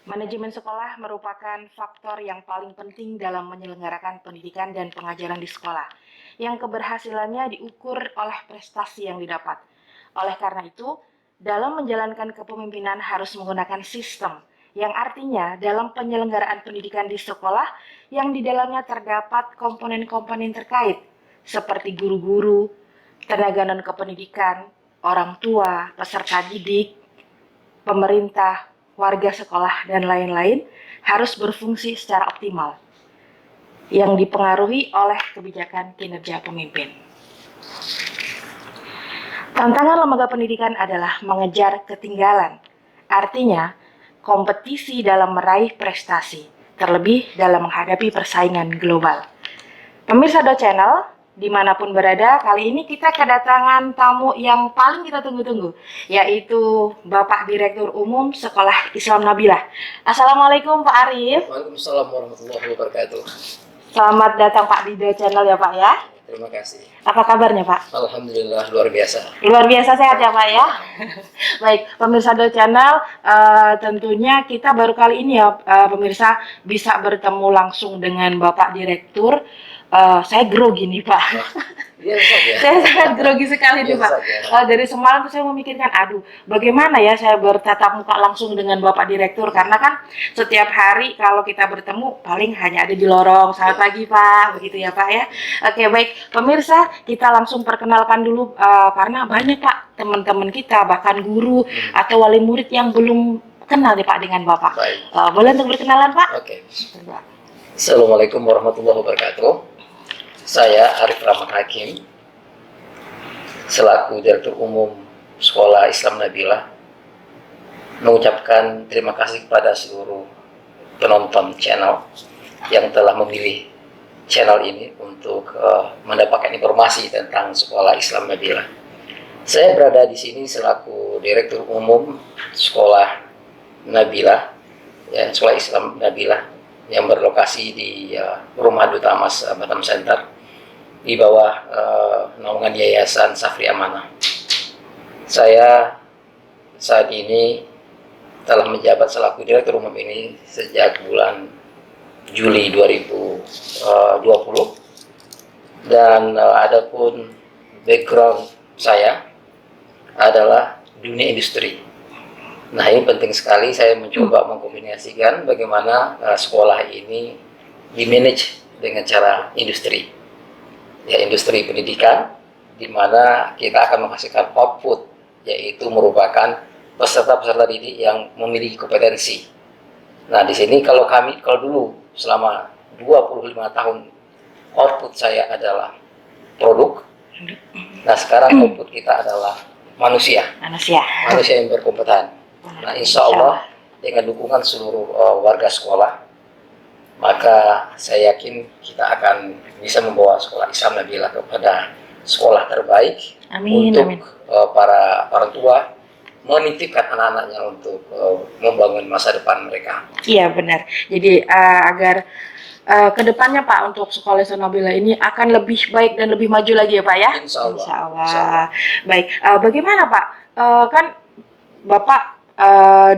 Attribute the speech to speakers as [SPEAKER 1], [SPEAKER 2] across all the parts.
[SPEAKER 1] Manajemen sekolah merupakan faktor yang paling penting dalam menyelenggarakan pendidikan dan pengajaran di sekolah, yang keberhasilannya diukur oleh prestasi yang didapat. Oleh karena itu, dalam menjalankan kepemimpinan harus menggunakan sistem, yang artinya dalam penyelenggaraan pendidikan di sekolah yang di dalamnya terdapat komponen-komponen terkait, seperti guru-guru, tenaga non-kependidikan, orang tua, peserta didik, pemerintah, warga sekolah, dan lain-lain harus berfungsi secara optimal yang dipengaruhi oleh kebijakan kinerja pemimpin. Tantangan lembaga pendidikan adalah mengejar ketinggalan, artinya kompetisi dalam meraih prestasi, terlebih dalam menghadapi persaingan global. Pemirsa Do Channel, dimanapun berada, kali ini kita kedatangan tamu yang paling kita tunggu-tunggu, yaitu Bapak Direktur Umum Sekolah Islam Nabilah. Assalamualaikum Pak Arif.
[SPEAKER 2] Waalaikumsalam warahmatullahi wabarakatuh.
[SPEAKER 1] Selamat datang Pak di Do Channel ya Pak ya.
[SPEAKER 2] Terima kasih.
[SPEAKER 1] Apa kabarnya Pak?
[SPEAKER 2] Alhamdulillah luar biasa.
[SPEAKER 1] Luar biasa sehat ya Pak ya. Baik, pemirsa Do Channel, tentunya kita baru kali ini ya pemirsa bisa bertemu langsung dengan Bapak Direktur. Saya grogi nih Pak.
[SPEAKER 2] Biasa saja.
[SPEAKER 1] Saya sangat grogi sekali nih Pak.
[SPEAKER 2] Biasa saja.
[SPEAKER 1] Dari semalam tuh saya memikirkan, aduh, bagaimana ya saya bertatap muka langsung dengan Bapak Direktur, karena kan setiap hari kalau kita bertemu paling hanya ada di lorong. Selamat pagi Pak, begitu ya Pak ya. Oke baik, pemirsa kita langsung perkenalkan dulu karena banyak Pak teman-teman kita bahkan guru atau wali murid yang belum kenal nih Pak dengan Bapak.
[SPEAKER 2] Baik.
[SPEAKER 1] Boleh untuk berkenalan Pak?
[SPEAKER 2] Oke. Assalamualaikum warahmatullahi wabarakatuh. Saya Arif Rahman Hakim, selaku Direktur Umum Sekolah Islam Nabilah, mengucapkan terima kasih kepada seluruh penonton channel yang telah memilih channel ini untuk mendapatkan informasi tentang Sekolah Islam Nabilah. Saya berada di sini selaku Direktur Umum Sekolah Nabilah, ya, Sekolah Islam Nabilah yang berlokasi di Rumah Duta Mas Batam Center di bawah naungan Yayasan Safri Amanah. Saya saat ini telah menjabat selaku Direktur Umum ini sejak bulan Juli 2020, dan adapun background saya adalah dunia industri. Nah, ini penting sekali saya mencoba mengkombinasikan bagaimana sekolah ini dimanage dengan cara industri. Ya, industri pendidikan, di mana kita akan menghasilkan output, yaitu merupakan peserta-peserta didik yang memiliki kompetensi. Nah, di sini kalau dulu selama 25 tahun output saya adalah produk. Nah, sekarang output kita adalah manusia yang berkompeten. Nah, insya Allah dengan dukungan seluruh warga sekolah, maka saya yakin kita akan bisa membawa Sekolah Islam Nabilah kepada sekolah terbaik. Untuk para orang tua menitipkan anak-anaknya untuk membangun masa depan mereka.
[SPEAKER 1] Iya benar. Jadi agar kedepannya Pak untuk Sekolah Islam Nabilah ini akan lebih baik dan lebih maju lagi ya Pak ya.
[SPEAKER 2] Insya Allah.
[SPEAKER 1] Insya Allah. Baik. Bagaimana Pak? Kan Bapak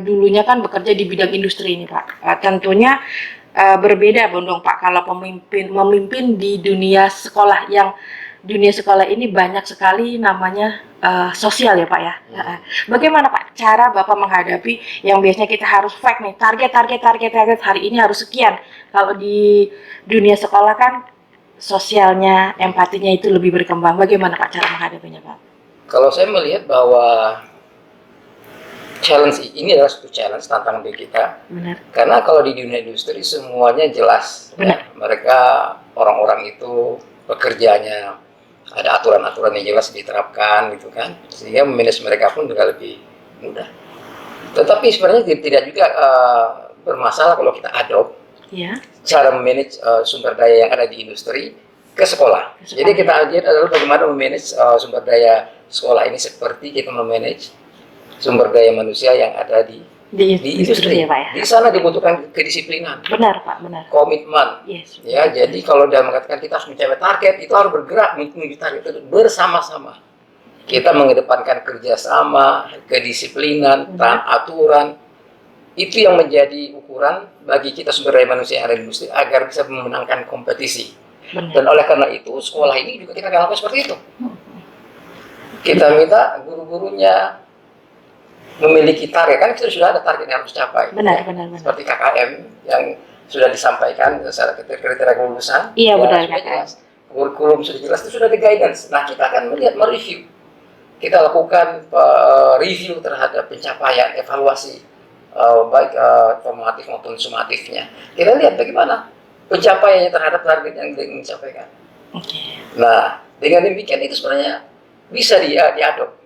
[SPEAKER 1] dulunya kan bekerja di bidang industri ini Pak. Tentunya berbeda dong Pak kalau memimpin di dunia sekolah, yang dunia sekolah ini banyak sekali namanya sosial ya Pak ya. Bagaimana Pak cara Bapak menghadapi yang biasanya kita harus fact nih, target hari ini harus sekian. Kalau di dunia sekolah kan sosialnya, empatinya itu lebih berkembang. Bagaimana Pak cara menghadapinya Pak?
[SPEAKER 2] Kalau saya melihat bahwa challenge ini adalah satu challenge, tantangan bagi kita.
[SPEAKER 1] Benar.
[SPEAKER 2] Karena kalau di dunia industri semuanya jelas. Ya, mereka orang-orang itu pekerjaannya ada aturan-aturan yang jelas diterapkan gitu kan, sehingga memanage mereka pun juga lebih mudah. Tetapi sebenarnya tidak juga bermasalah kalau kita adopt cara memanage sumber daya yang ada di industri ke sekolah. Jadi kita lihat adalah bagaimana memanage sumber daya sekolah ini seperti kita memanage sumber daya manusia yang ada di industri.
[SPEAKER 1] Ya, Pak, ya?
[SPEAKER 2] Di sana dibutuhkan kedisiplinan.
[SPEAKER 1] Benar Pak, benar.
[SPEAKER 2] Komitmen.
[SPEAKER 1] Yes.
[SPEAKER 2] Ya, jadi kalau dia mengatakan kita harus mencapai target, itu harus bergerak menuju target itu bersama-sama. Kita mengedepankan kerjasama, kedisiplinan, taat aturan. itu yang menjadi ukuran bagi kita sumber daya manusia yang ada di industri agar bisa memenangkan kompetisi.
[SPEAKER 1] Benar.
[SPEAKER 2] Dan oleh karena itu sekolah ini juga kita akan lakukan seperti itu. Kita minta guru-gurunya memiliki target, kan kita sudah ada target yang harus dicapai.
[SPEAKER 1] Benar, benar, benar.
[SPEAKER 2] Seperti KKM yang sudah disampaikan secara kriteria kelulusan.
[SPEAKER 1] Iya, benar,
[SPEAKER 2] sudah
[SPEAKER 1] KKM.
[SPEAKER 2] jelas. Kurikulum sudah jelas, itu sudah ada guidance. Nah, kita akan melihat, mereview. Kita lakukan review terhadap pencapaian, evaluasi baik formatif maupun sumatifnya. Kita lihat bagaimana pencapaiannya terhadap target yang ingin disampaikan.
[SPEAKER 1] Oke.
[SPEAKER 2] Nah, dengan demikian itu sebenarnya bisa diadop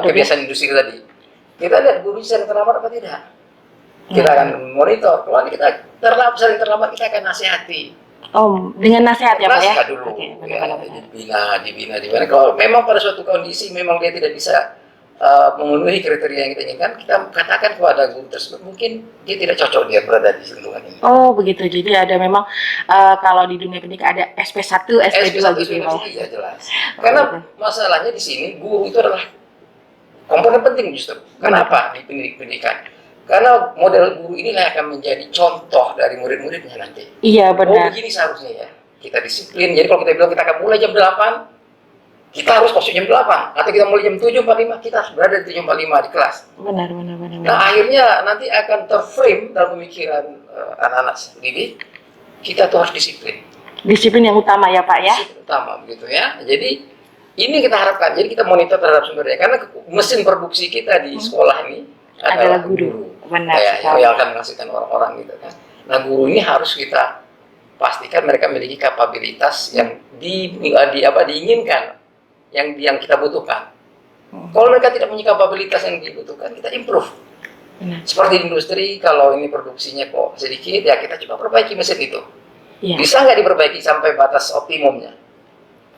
[SPEAKER 2] kebiasaan industri tadi. Kita lihat guru sering terlambat apa tidak. Kita akan monitor. Kalau kita sering terlambat, kita akan nasihati.
[SPEAKER 1] Oh, dengan nasihat ya Pak ya?
[SPEAKER 2] Nasihat dulu.
[SPEAKER 1] Oke,
[SPEAKER 2] Ya,
[SPEAKER 1] benar-benar.
[SPEAKER 2] dibina. Kalau memang pada suatu kondisi memang dia tidak bisa memenuhi kriteria yang kita inginkan, kita katakan kepada guru tersebut mungkin dia tidak cocok dia berada di lingkungan ini.
[SPEAKER 1] Oh begitu, jadi ada memang kalau di dunia pendidikan ada SP1, SP2 gitu ya Pak?
[SPEAKER 2] Iya jelas. Karena masalahnya di sini guru itu adalah komponen penting justru. Kenapa di pendidikan? Karena model guru inilah akan menjadi contoh dari murid-muridnya nanti.
[SPEAKER 1] Iya
[SPEAKER 2] Oh
[SPEAKER 1] benar.
[SPEAKER 2] begini seharusnya ya. Kita disiplin. Jadi kalau kita bilang kita akan mulai jam 8, kita harus masuk jam 8. Atau kita mulai jam 7.45, kita harus berada di 7.45 di kelas.
[SPEAKER 1] Benar.
[SPEAKER 2] Nah akhirnya nanti akan terframe dalam pemikiran anak-anak didik, kita tuh harus disiplin.
[SPEAKER 1] Disiplin yang utama ya Pak ya?
[SPEAKER 2] Disiplin utama begitu ya. Jadi ini kita harapkan. Jadi kita monitor terhadap sumber daya. Karena mesin produksi kita di sekolah ini adalah guru.
[SPEAKER 1] Benar
[SPEAKER 2] Yang akan menghasilkan orang-orang gitu kan. Nah guru ini harus kita pastikan mereka memiliki kapabilitas yang diinginkan, yang kita butuhkan. Kalau mereka tidak punya kapabilitas yang dibutuhkan, kita improve.
[SPEAKER 1] Benar.
[SPEAKER 2] Seperti di industri, kalau ini produksinya kok sedikit, ya kita coba perbaiki mesin itu.
[SPEAKER 1] Iya.
[SPEAKER 2] Bisa nggak diperbaiki sampai batas optimumnya?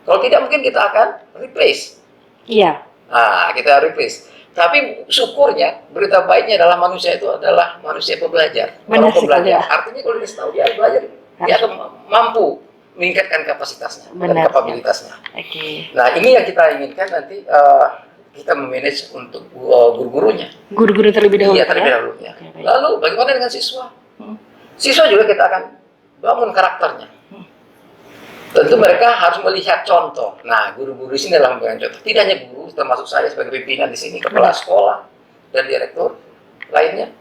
[SPEAKER 2] Kalau tidak, mungkin kita akan replace.
[SPEAKER 1] Iya.
[SPEAKER 2] Nah, kita replace. Tapi syukurnya, berita baiknya adalah manusia itu adalah manusia pembelajar.
[SPEAKER 1] Benar
[SPEAKER 2] Orang pembelajar.
[SPEAKER 1] sekali, ya.
[SPEAKER 2] Artinya kalau dia tahu dia harus belajar, dia akan mampu meningkatkan kapasitasnya dan
[SPEAKER 1] Benar,
[SPEAKER 2] kapabilitasnya.
[SPEAKER 1] Oke.
[SPEAKER 2] Nah, ini yang kita inginkan nanti kita memanage untuk guru-gurunya.
[SPEAKER 1] Guru-guru terlebih dahulu.
[SPEAKER 2] Iya, terlebih
[SPEAKER 1] ya?
[SPEAKER 2] dahulu. Ya.
[SPEAKER 1] Oke, baik.
[SPEAKER 2] Lalu bagaimana dengan siswa?
[SPEAKER 1] Hmm.
[SPEAKER 2] Siswa juga kita akan bangun karakternya. Tentu mereka harus melihat contoh. Nah, guru-guru di sini adalah memberikan contoh. Tidak hanya guru, termasuk saya sebagai pimpinan di sini, kepala sekolah dan direktur lainnya.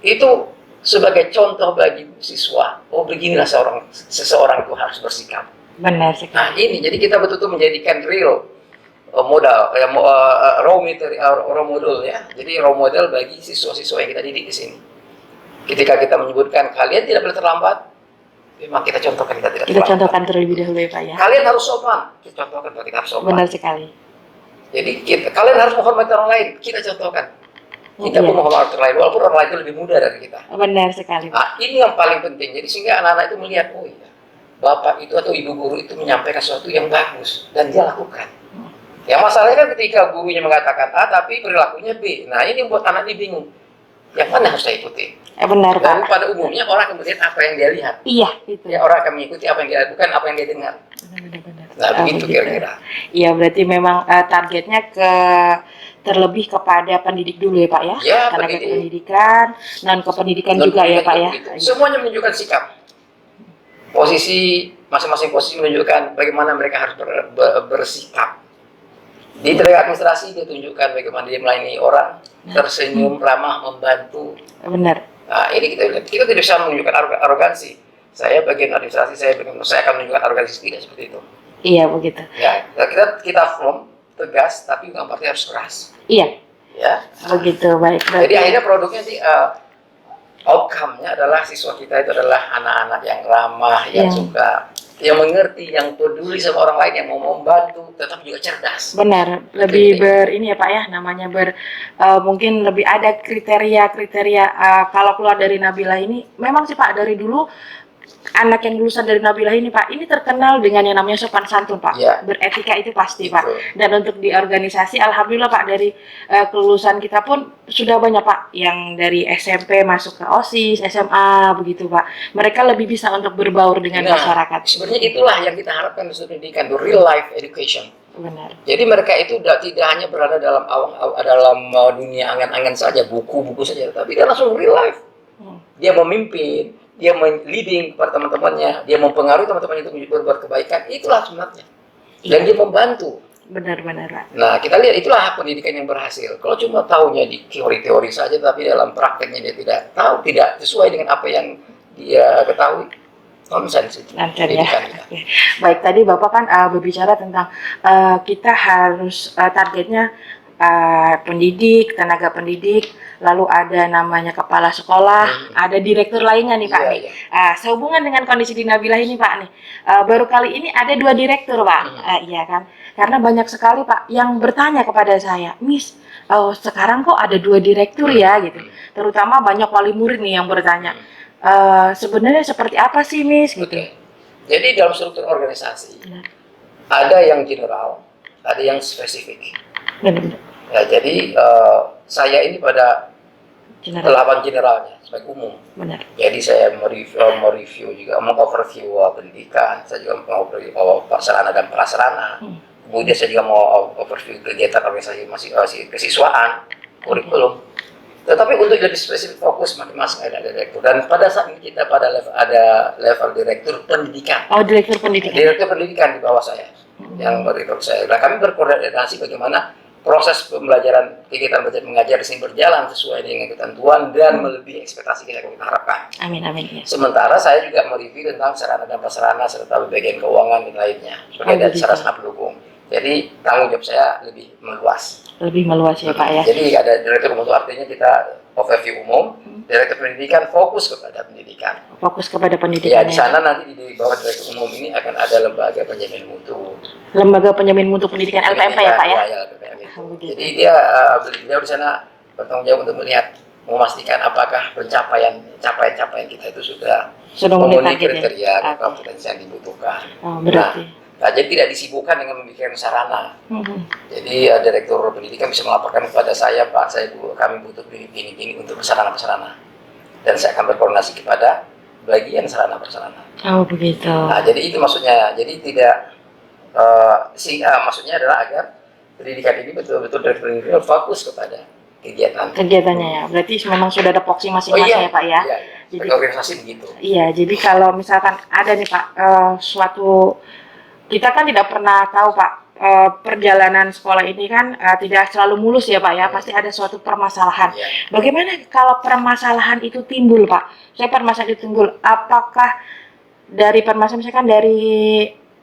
[SPEAKER 2] Itu sebagai contoh bagi siswa. Oh, beginilah seseorang itu harus bersikap.
[SPEAKER 1] Benar sekali.
[SPEAKER 2] Nah, ini jadi kita betul-betul menjadikan real modal, raw model ya. Jadi raw model bagi siswa-siswa yang kita didik di sini. Ketika kita menyebutkan kalian tidak boleh terlambat, memang kita contohkan kita tidak
[SPEAKER 1] Kita
[SPEAKER 2] terlambat.
[SPEAKER 1] contohkan terlebih dahulu ya Pak ya?
[SPEAKER 2] Kalian harus sopan, kita contohkan bahwa kita harus sopan.
[SPEAKER 1] Benar sekali.
[SPEAKER 2] Jadi kalian harus menghormati orang lain, kita contohkan. Kita pun
[SPEAKER 1] Iya.
[SPEAKER 2] menghormati orang lain, walaupun orang lain itu lebih muda dari kita.
[SPEAKER 1] Benar sekali Pak.
[SPEAKER 2] Nah, ini yang paling penting. Jadi sehingga anak-anak itu melihat, oh iya, bapak itu atau ibu guru itu menyampaikan sesuatu yang bagus dan dia lakukan. Yang masalahnya kan ketika gurunya mengatakan A tapi perilakunya B. Nah, ini buat anak ini bingung. Yang mana harus saya ikuti?
[SPEAKER 1] Benar
[SPEAKER 2] Dan
[SPEAKER 1] Pak.
[SPEAKER 2] pada umumnya orang akan melihat apa yang dia lihat.
[SPEAKER 1] Iya, itu.
[SPEAKER 2] Ya, orang akan mengikuti apa yang dia lakukan, apa yang dia dengar.
[SPEAKER 1] Benar.
[SPEAKER 2] Nah, begitu kira-kira.
[SPEAKER 1] Iya, berarti memang targetnya terlebih kepada pendidik dulu ya Pak ya?
[SPEAKER 2] Ya,
[SPEAKER 1] Tenaga
[SPEAKER 2] pendidik.
[SPEAKER 1] pendidikan, non kependidikan juga ya Pak ya?
[SPEAKER 2] Semuanya menunjukkan sikap. Posisi, masing-masing posisi menunjukkan bagaimana mereka harus bersikap. Di tenaga administrasi dia tunjukkan bagaimana dia melayani orang, tersenyum, ramah, membantu.
[SPEAKER 1] Benar.
[SPEAKER 2] Nah, ini kita tidak bisa menunjukkan arogansi. Saya bagian administrasi, saya akan menunjukkan arogansi, tidak seperti itu.
[SPEAKER 1] Iya, begitu.
[SPEAKER 2] Ya, kita firm, tegas, tapi bukan berarti harus keras.
[SPEAKER 1] Iya,
[SPEAKER 2] Ya.
[SPEAKER 1] begitu. Baik.
[SPEAKER 2] Jadi akhirnya produknya sih outcome-nya adalah siswa kita itu adalah anak-anak yang ramah, yang suka, yang mengerti, yang peduli sama orang lain, yang mau membantu, tetap juga cerdas.
[SPEAKER 1] Benar, lebih ini ya Pak ya, namanya mungkin lebih ada kriteria kalau keluar dari Nabila ini, memang sih Pak dari dulu anak yang lulusan dari Nabila ini Pak, ini terkenal dengan yang namanya sopan santun Pak,
[SPEAKER 2] Ya.
[SPEAKER 1] beretika itu pasti
[SPEAKER 2] Betul.
[SPEAKER 1] Pak. Dan untuk di organisasi, alhamdulillah Pak dari kelulusan kita pun sudah banyak Pak yang dari SMP masuk ke OSIS, SMA begitu Pak. Mereka lebih bisa untuk berbaur dengan masyarakat.
[SPEAKER 2] Sebenarnya itulah yang kita harapkan di pendidikan, the real life education.
[SPEAKER 1] Benar.
[SPEAKER 2] Jadi mereka itu tidak hanya berada dalam dunia angan-angan saja, buku-buku saja, tapi dia langsung real life. dia memimpin, dia leading kepada teman-temannya, dia mempengaruhi teman-temannya untuk berbuat kebaikan, itulah sebenarnya. Dan dia membantu.
[SPEAKER 1] Benar-benar Pak.
[SPEAKER 2] Nah, kita lihat itulah pendidikan yang berhasil. Kalau cuma tahunya di teori-teori saja, tapi dalam prakteknya dia tidak tahu, tidak sesuai dengan apa yang dia ketahui, nonsens itu.
[SPEAKER 1] Lancar ya.
[SPEAKER 2] Pendidikan kita.
[SPEAKER 1] Oke. Baik, tadi Bapak kan berbicara tentang kita harus targetnya pendidik, tenaga pendidik, lalu ada namanya kepala sekolah, ada direktur lainnya nih Pak
[SPEAKER 2] Iya,
[SPEAKER 1] nih.
[SPEAKER 2] iya.
[SPEAKER 1] Sehubungan dengan kondisi di Nabilah ini Pak nih, baru kali ini ada 2 direktur Pak, iya kan? Karena banyak sekali Pak yang bertanya kepada saya, Miss, sekarang kok ada 2 direktur ya gitu. Terutama banyak wali murid nih yang bertanya, sebenarnya seperti apa sih Miss gitu.
[SPEAKER 2] Oke. Jadi dalam struktur organisasi
[SPEAKER 1] Benar.
[SPEAKER 2] ada yang general, ada yang spesifik.
[SPEAKER 1] Benar-benar.
[SPEAKER 2] Ya, jadi saya ini pada
[SPEAKER 1] General.
[SPEAKER 2] tahapan generalnya sebagai umum.
[SPEAKER 1] Benar.
[SPEAKER 2] Jadi saya mereview juga, mengoverview pendidikan, saya juga mau sarana dan prasarana. Kemudian saya juga mau overview kegiatan organisasi kesiswaan, kurikulum. Tetapi untuk lebih spesifik fokus masing-masing ada direktur. Dan pada saat ini kita pada ada level direktur pendidikan.
[SPEAKER 1] Oh, direktur pendidikan.
[SPEAKER 2] Direktur pendidikan di bawah saya, yang direktur saya. Nah, kami berkoordinasi bagaimana proses pembelajaran, kegiatan belajar mengajar di sini berjalan sesuai dengan ketentuan dan melebihi ekspektasi kita harapkan.
[SPEAKER 1] Amin, amin. Ya.
[SPEAKER 2] Sementara saya juga mereview tentang sarana dan prasarana serta bagian keuangan dan lainnya sebagai dari sarana pendukung. Jadi tanggung jawab saya lebih meluas.
[SPEAKER 1] Lebih meluas ya Pak ya.
[SPEAKER 2] Jadi ada direktur umum, artinya kita overview umum, direktur pendidikan fokus kepada pendidikan.
[SPEAKER 1] Fokus kepada pendidikan.
[SPEAKER 2] Ya, di sana nanti di bawah direktur umum ini akan ada lembaga penjamin mutu.
[SPEAKER 1] Lembaga penjamin mutu pendidikan LPMP ya Pak ya.
[SPEAKER 2] Ya, LPMP. Jadi dia beliau di sana bertanggung jawab untuk melihat, memastikan apakah capaian kita itu sudah memenuhi kriteria kompetensi yang dibutuhkan.
[SPEAKER 1] Oh, berarti.
[SPEAKER 2] Nah, jadi tidak disibukkan dengan memikirkan sarana. Jadi direktur pendidikan bisa melaporkan kepada saya, Pak, kami butuh ini untuk sarana-prasarana. Dan saya akan berkoordinasi kepada bagian sarana-prasarana.
[SPEAKER 1] Oh, begitu.
[SPEAKER 2] Nah, jadi itu maksudnya. Jadi tidak maksudnya adalah agar pendidikan ini betul-betul direktur pendidikan fokus kepada kegiatannya ya.
[SPEAKER 1] Berarti memang sudah ada voksi masing-masing ya Pak ya.
[SPEAKER 2] Iya. Jadi organisasi begitu.
[SPEAKER 1] Iya, jadi kalau misalkan ada nih Pak suatu, kita kan tidak pernah tahu Pak, perjalanan sekolah ini kan tidak selalu mulus ya Pak ya, pasti ada suatu permasalahan. Bagaimana kalau permasalahan itu timbul Pak? Permasalahan itu timbul, apakah dari permasalahan misalkan dari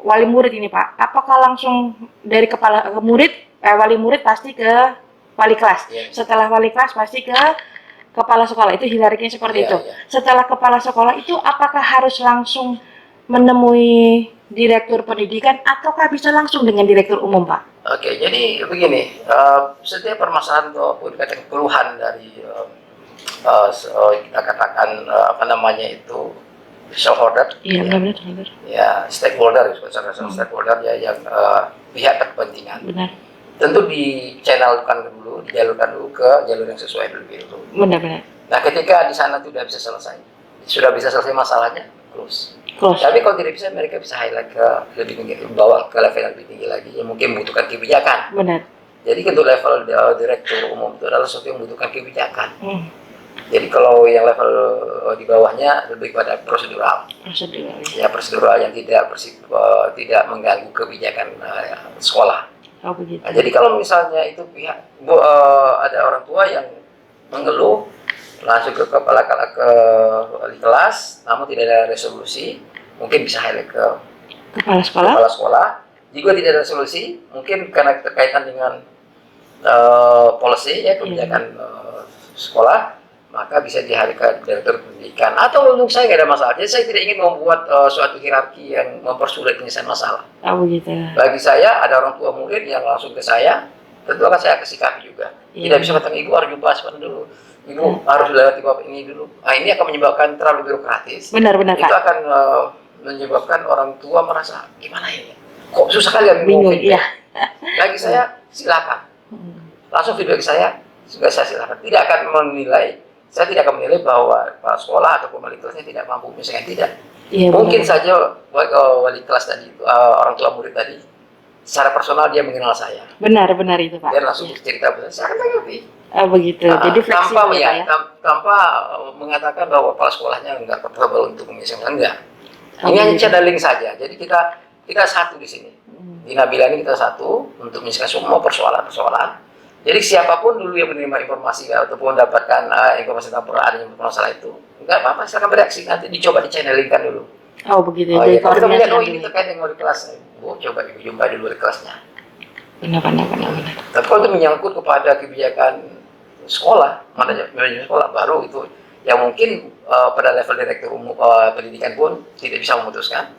[SPEAKER 1] wali murid ini Pak, apakah langsung dari kepala murid, wali murid pasti ke wali kelas, setelah wali kelas pasti ke kepala sekolah, itu hierarkinya seperti itu. Setelah kepala sekolah itu apakah harus langsung menemui direktur pendidikan ataukah bisa langsung dengan direktur umum Pak?
[SPEAKER 2] Oke, jadi begini, setiap permasalahan ataupun keluhan dari kita katakan stakeholder, stakeholder ya, yang pihak berkepentingan.
[SPEAKER 1] Benar.
[SPEAKER 2] Tentu dijalurkan dulu ke jalur yang sesuai terlebih dulu.
[SPEAKER 1] Benar-benar.
[SPEAKER 2] Nah, ketika di sana sudah bisa selesai masalahnya, close. Tapi kalau tidak bisa, mereka bisa highlight ke lebih tinggi, bawa ke level yang lebih tinggi lagi, yang mungkin membutuhkan kebijakan.
[SPEAKER 1] Benar.
[SPEAKER 2] Jadi untuk level direktur umum itu adalah sesuatu yang membutuhkan kebijakan. Jadi kalau yang level di bawahnya lebih pada prosedural. Ya, prosedural yang tidak mengganggu kebijakan sekolah.
[SPEAKER 1] Oh, begitu.
[SPEAKER 2] Nah, jadi kalau misalnya itu pihak ada orang tua yang mengeluh langsung ke wali kelas, namun tidak ada resolusi, mungkin bisa highlight ke kepala sekolah. Jika tidak ada resolusi, mungkin karena terkaitan dengan policy ya, kebijakan sekolah, maka bisa di-highlight ke direktur pendidikan. Atau untuk saya tidak ada masalah. Jadi saya tidak ingin membuat suatu hierarki yang mempersulit penyelesaian masalah.
[SPEAKER 1] Oh, begitu.
[SPEAKER 2] Bagi saya ada orang tua murid yang langsung ke saya, tentu akan saya kesikapi juga. Tidak bisa katakan ibu harus jumpa dulu. Ibu harus lewati bapak ini dulu. Nah, ini akan menyebabkan terlalu birokratis.
[SPEAKER 1] Benar-benar
[SPEAKER 2] itu akan menyebabkan orang tua merasa gimana ini? Kok susah kalian
[SPEAKER 1] bingung? Iya.
[SPEAKER 2] Bagi saya silakan. Langsung feedback saya, juga saya silakan. Tidak akan menilai. Saya tidak akan menilai bahwa kepala sekolah atau wali kelasnya tidak mampu, misalnya tidak. Mungkin saja wali kelas tadi, orang tua murid tadi secara personal dia mengenal saya.
[SPEAKER 1] Benar itu Pak.
[SPEAKER 2] Dia langsung
[SPEAKER 1] Ya.
[SPEAKER 2] cerita pada saya, akan mengerti.
[SPEAKER 1] Begitu. Jadi fleksibel
[SPEAKER 2] tanpa
[SPEAKER 1] ya Pak ya.
[SPEAKER 2] tanpa mengatakan bahwa kepala sekolahnya enggak capable untuk menyesuaikan, enggak. Ini hanya
[SPEAKER 1] Begitu.
[SPEAKER 2] channeling saja. Jadi kita satu di sini. Di Nabila ini kita satu untuk menyelesaikan semua persoalan-persoalan. Jadi siapapun dulu yang menerima informasi ataupun dapatkan informasi tentang adanya masalah itu, enggak apa-apa, silakan bereaksi, nanti dicoba di-channelingkan dulu.
[SPEAKER 1] Oh begitu.
[SPEAKER 2] Oh
[SPEAKER 1] Jadi
[SPEAKER 2] iya, kalau kita melihat,
[SPEAKER 1] koordinasi
[SPEAKER 2] ini
[SPEAKER 1] dulu.
[SPEAKER 2] terkait dengan di kelas, coba ibu jumpa dulu di kelasnya.
[SPEAKER 1] Benar.
[SPEAKER 2] Tapi kalau itu menyangkut kepada kebijakan sekolah, manajemen sekolah, baru itu yang mungkin pada level direktur umum pendidikan pun tidak bisa memutuskan,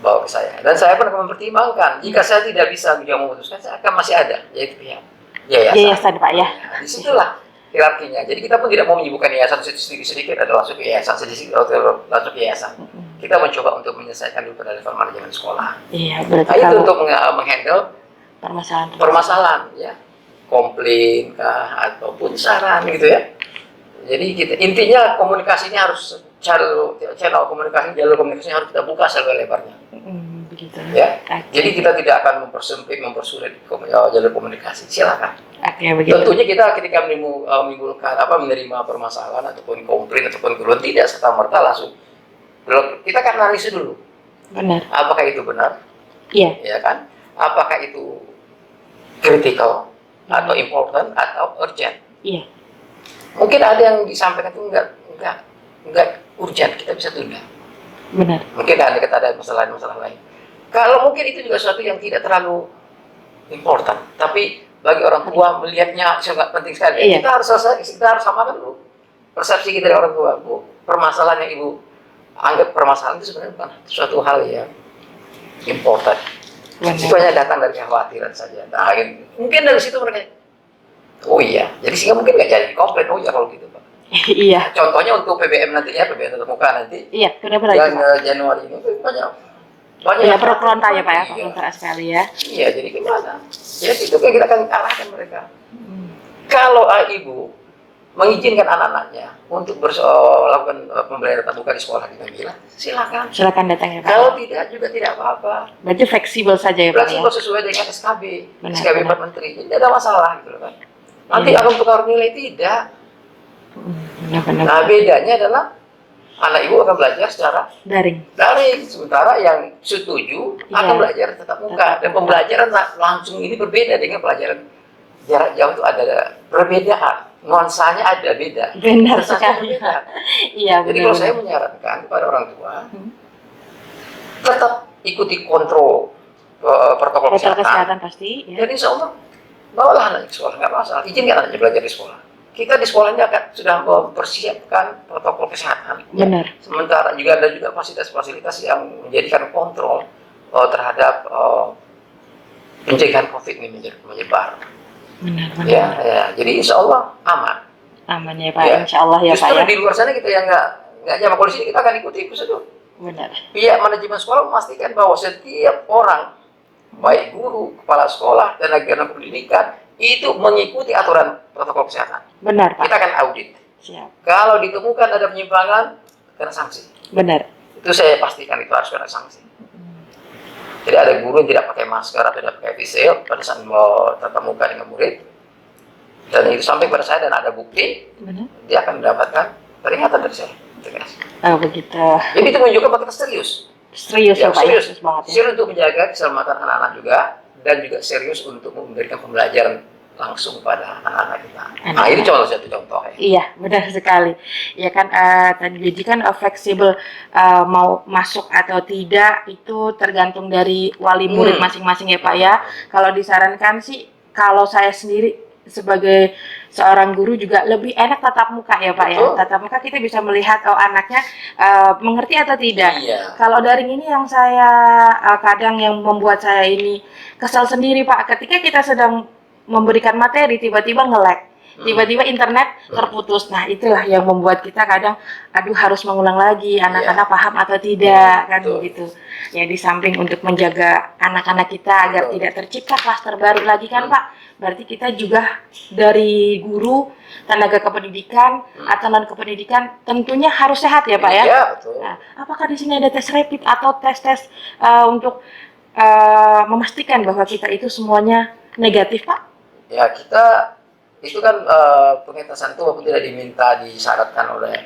[SPEAKER 2] bawa ke saya. Dan saya pun akan mempertimbangkan, jika saya tidak bisa juga memutuskan, saya akan masih ada, yaitu pihak
[SPEAKER 1] Yayasan Pak ya.
[SPEAKER 2] Nah, disitulah hierarkinya. Jadi kita pun tidak mau menyibukkan yayasan sedikit-sedikit adalah langsung ke yayasan, sedikit langsung ke yayasan. Kita mencoba untuk menyelesaikan dulu pada level manajemen sekolah.
[SPEAKER 1] Iya, berarti
[SPEAKER 2] Nah, itu
[SPEAKER 1] kalau
[SPEAKER 2] untuk menghandle permasalahan ya, komplain kah ataupun saran gitu ya. Jadi kita intinya komunikasi ini harus channel komunikasi, jalur komunikasi harus kita buka selebar-lebarnya.
[SPEAKER 1] Begitu.
[SPEAKER 2] Ya.
[SPEAKER 1] Okay.
[SPEAKER 2] Jadi kita tidak akan mempersulit jalur komunikasi. Silakan.
[SPEAKER 1] Oke, begitu.
[SPEAKER 2] Tentunya kita ketika menimbulkan menerima permasalahan ataupun komplain ataupun keluhan, tidak serta merta langsung. Kita akan analisis dulu.
[SPEAKER 1] Benar.
[SPEAKER 2] Apakah itu benar?
[SPEAKER 1] Iya.
[SPEAKER 2] Ya kan? Apakah itu critical atau important atau urgent?
[SPEAKER 1] Iya.
[SPEAKER 2] Mungkin ada yang disampaikan itu enggak urgent, kita bisa tunda.
[SPEAKER 1] Benar.
[SPEAKER 2] Mungkin ada masalah lain. Kalau mungkin itu juga sesuatu yang tidak terlalu important, tapi bagi orang tua melihatnya sangat penting sekali.
[SPEAKER 1] Iya.
[SPEAKER 2] Kita harus samakan dulu persepsi kita dari orang tua. Bu, permasalahan yang ibu anggap permasalahan itu sebenarnya bukan suatu hal yang important. Itu hanya datang dari kekhawatiran saja. Nah, mungkin dari situ mereka, oh iya, jadi sehingga mungkin nggak jadi komplain. Oh iya kalau gitu Pak.
[SPEAKER 1] Iya.
[SPEAKER 2] Contohnya untuk PBM nantinya, PBM tatap muka nanti.
[SPEAKER 1] Iya, benar
[SPEAKER 2] yang Januari ini banyak
[SPEAKER 1] ya pro kontra ya Pak ya, kontra sekali ya.
[SPEAKER 2] Iya, jadi gimana? Ya itu kan kita akan kalahkan mereka. Kalau ibu mengizinkan anak-anaknya untuk melakukan pembelajaran tatap muka di sekolah di Nabila, silakan.
[SPEAKER 1] Silakan datang ya Pak.
[SPEAKER 2] Kalau tidak juga tidak apa-apa.
[SPEAKER 1] Berarti fleksibel saja ya Pak.
[SPEAKER 2] Fleksibel sesuai dengan SKB, SKB Pak Menteri. Jadi tidak ada masalah gitu kan. Nanti akan tukar nilai tidak.
[SPEAKER 1] Benar.
[SPEAKER 2] Nah bedanya adalah anak ibu akan belajar secara
[SPEAKER 1] daring,
[SPEAKER 2] sementara yang setuju akan belajar tatap muka. Dan pembelajaran langsung ini berbeda dengan pelajaran jarak jauh, itu ada perbedaan, nuansanya ada beda.
[SPEAKER 1] Benar sekali. Iya.
[SPEAKER 2] Jadi kalau saya menyarankan kepada orang tua, tetap ikuti kontrol protokol kesehatan
[SPEAKER 1] pasti.
[SPEAKER 2] Ya. Jadi insya Allah bawalah anaknya ke sekolah, nggak masalah. Izinkan anaknya belajar di sekolah. Kita di sekolahnya akan sudah mempersiapkan protokol kesehatan.
[SPEAKER 1] Benar.
[SPEAKER 2] Ya. Sementara juga ada juga fasilitas-fasilitas yang menjadikan kontrol terhadap pencegahan COVID ini menyebar.
[SPEAKER 1] Benar.
[SPEAKER 2] Ya. Jadi insya Allah aman
[SPEAKER 1] ya Pak. Ya. Insya Allah ya
[SPEAKER 2] Justru
[SPEAKER 1] Pak.
[SPEAKER 2] Di luar sana kita yang nggak nyaman kondisi, kita akan ikuti prosedur.
[SPEAKER 1] Benar.
[SPEAKER 2] Pihak manajemen sekolah memastikan bahwa setiap orang, baik guru, kepala sekolah, tenaga pendidikan, itu mengikuti aturan protokol kesehatan.
[SPEAKER 1] Benar Pak.
[SPEAKER 2] Kita akan audit.
[SPEAKER 1] Siap.
[SPEAKER 2] Kalau ditemukan ada penyimpangan, kena sanksi.
[SPEAKER 1] Benar.
[SPEAKER 2] Itu saya pastikan itu harus kena sanksi. Jadi ada guru yang tidak pakai masker atau tidak pakai face shield pada saat mau tatap muka dengan murid, dan itu sampai pada saya dan ada bukti,
[SPEAKER 1] benar,
[SPEAKER 2] dia akan mendapatkan peringatan dari saya.
[SPEAKER 1] Oh begitu.
[SPEAKER 2] Jadi itu menunjukkan bahwa kita serius.
[SPEAKER 1] Serius ya Pak.
[SPEAKER 2] Serius
[SPEAKER 1] banget ya.
[SPEAKER 2] Serius untuk menjaga keselamatan anak-anak juga, dan juga serius untuk memberikan pembelajaran langsung pada anak-anak kita. Nah ini cuma satu contoh ya.
[SPEAKER 1] Iya benar sekali. Ya kan tadi jadi kan fleksibel mau masuk atau tidak itu tergantung dari wali murid masing-masing ya Pak ya. Kalau disarankan sih, kalau saya sendiri sebagai seorang guru juga lebih enak tatap muka ya Pak. Betul. Ya. Tatap muka kita bisa melihat anaknya mengerti atau tidak.
[SPEAKER 2] Iya.
[SPEAKER 1] Kalau daring ini yang saya kadang yang membuat saya ini kesal sendiri Pak, ketika kita sedang memberikan materi tiba-tiba nge-lag, tiba-tiba internet terputus. Nah itulah yang membuat kita kadang harus mengulang lagi anak-anak paham atau tidak kan begitu. Ya di samping untuk menjaga anak-anak kita agar tidak tercipta klaster baru lagi kan Pak. Berarti kita juga dari guru, tenaga kependidikan atau non kependidikan tentunya harus sehat ya Pak ya.
[SPEAKER 2] Iya betul.
[SPEAKER 1] Nah, apakah di sini ada tes rapid atau tes untuk memastikan bahwa kita itu semuanya negatif, Pak?
[SPEAKER 2] Ya, kita itu kan pengetasan itu walaupun tidak diminta disyaratkan oleh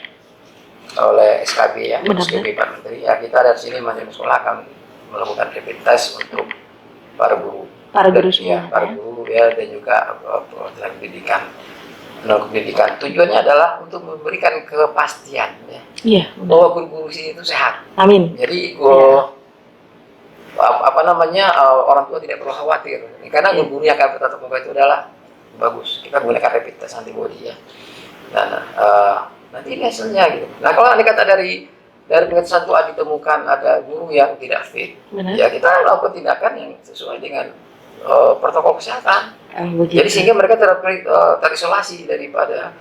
[SPEAKER 2] SKB ya,
[SPEAKER 1] Benar,
[SPEAKER 2] SKB Pak Menteri. Ya, kita dari sini manajemen sekolah akan melakukan rapid test untuk para guru.
[SPEAKER 1] Para guru
[SPEAKER 2] Dan, ya,
[SPEAKER 1] semua,
[SPEAKER 2] para
[SPEAKER 1] ya.
[SPEAKER 2] guru ya, dan juga Kementerian Pendidikan. Pendidikan tujuannya adalah untuk memberikan kepastian ya,
[SPEAKER 1] Iya,
[SPEAKER 2] bahwa guru-guru sini itu sehat.
[SPEAKER 1] amin.
[SPEAKER 2] Jadi
[SPEAKER 1] Ya.
[SPEAKER 2] apa namanya orang tua tidak perlu khawatir karena
[SPEAKER 1] Iya.
[SPEAKER 2] guru yang akan bertatap muka itu adalah bagus. Kita gunakan rapid test antibody ya. Dan nanti ini hasilnya gitu. Nah, kalau andai kata dari pengetesan itu ditemukan ada guru yang tidak fit,
[SPEAKER 1] Benar.
[SPEAKER 2] ya kita lakukan tindakan yang sesuai dengan protokol kesehatan.
[SPEAKER 1] Begitu.
[SPEAKER 2] Jadi sehingga mereka terisolasi daripada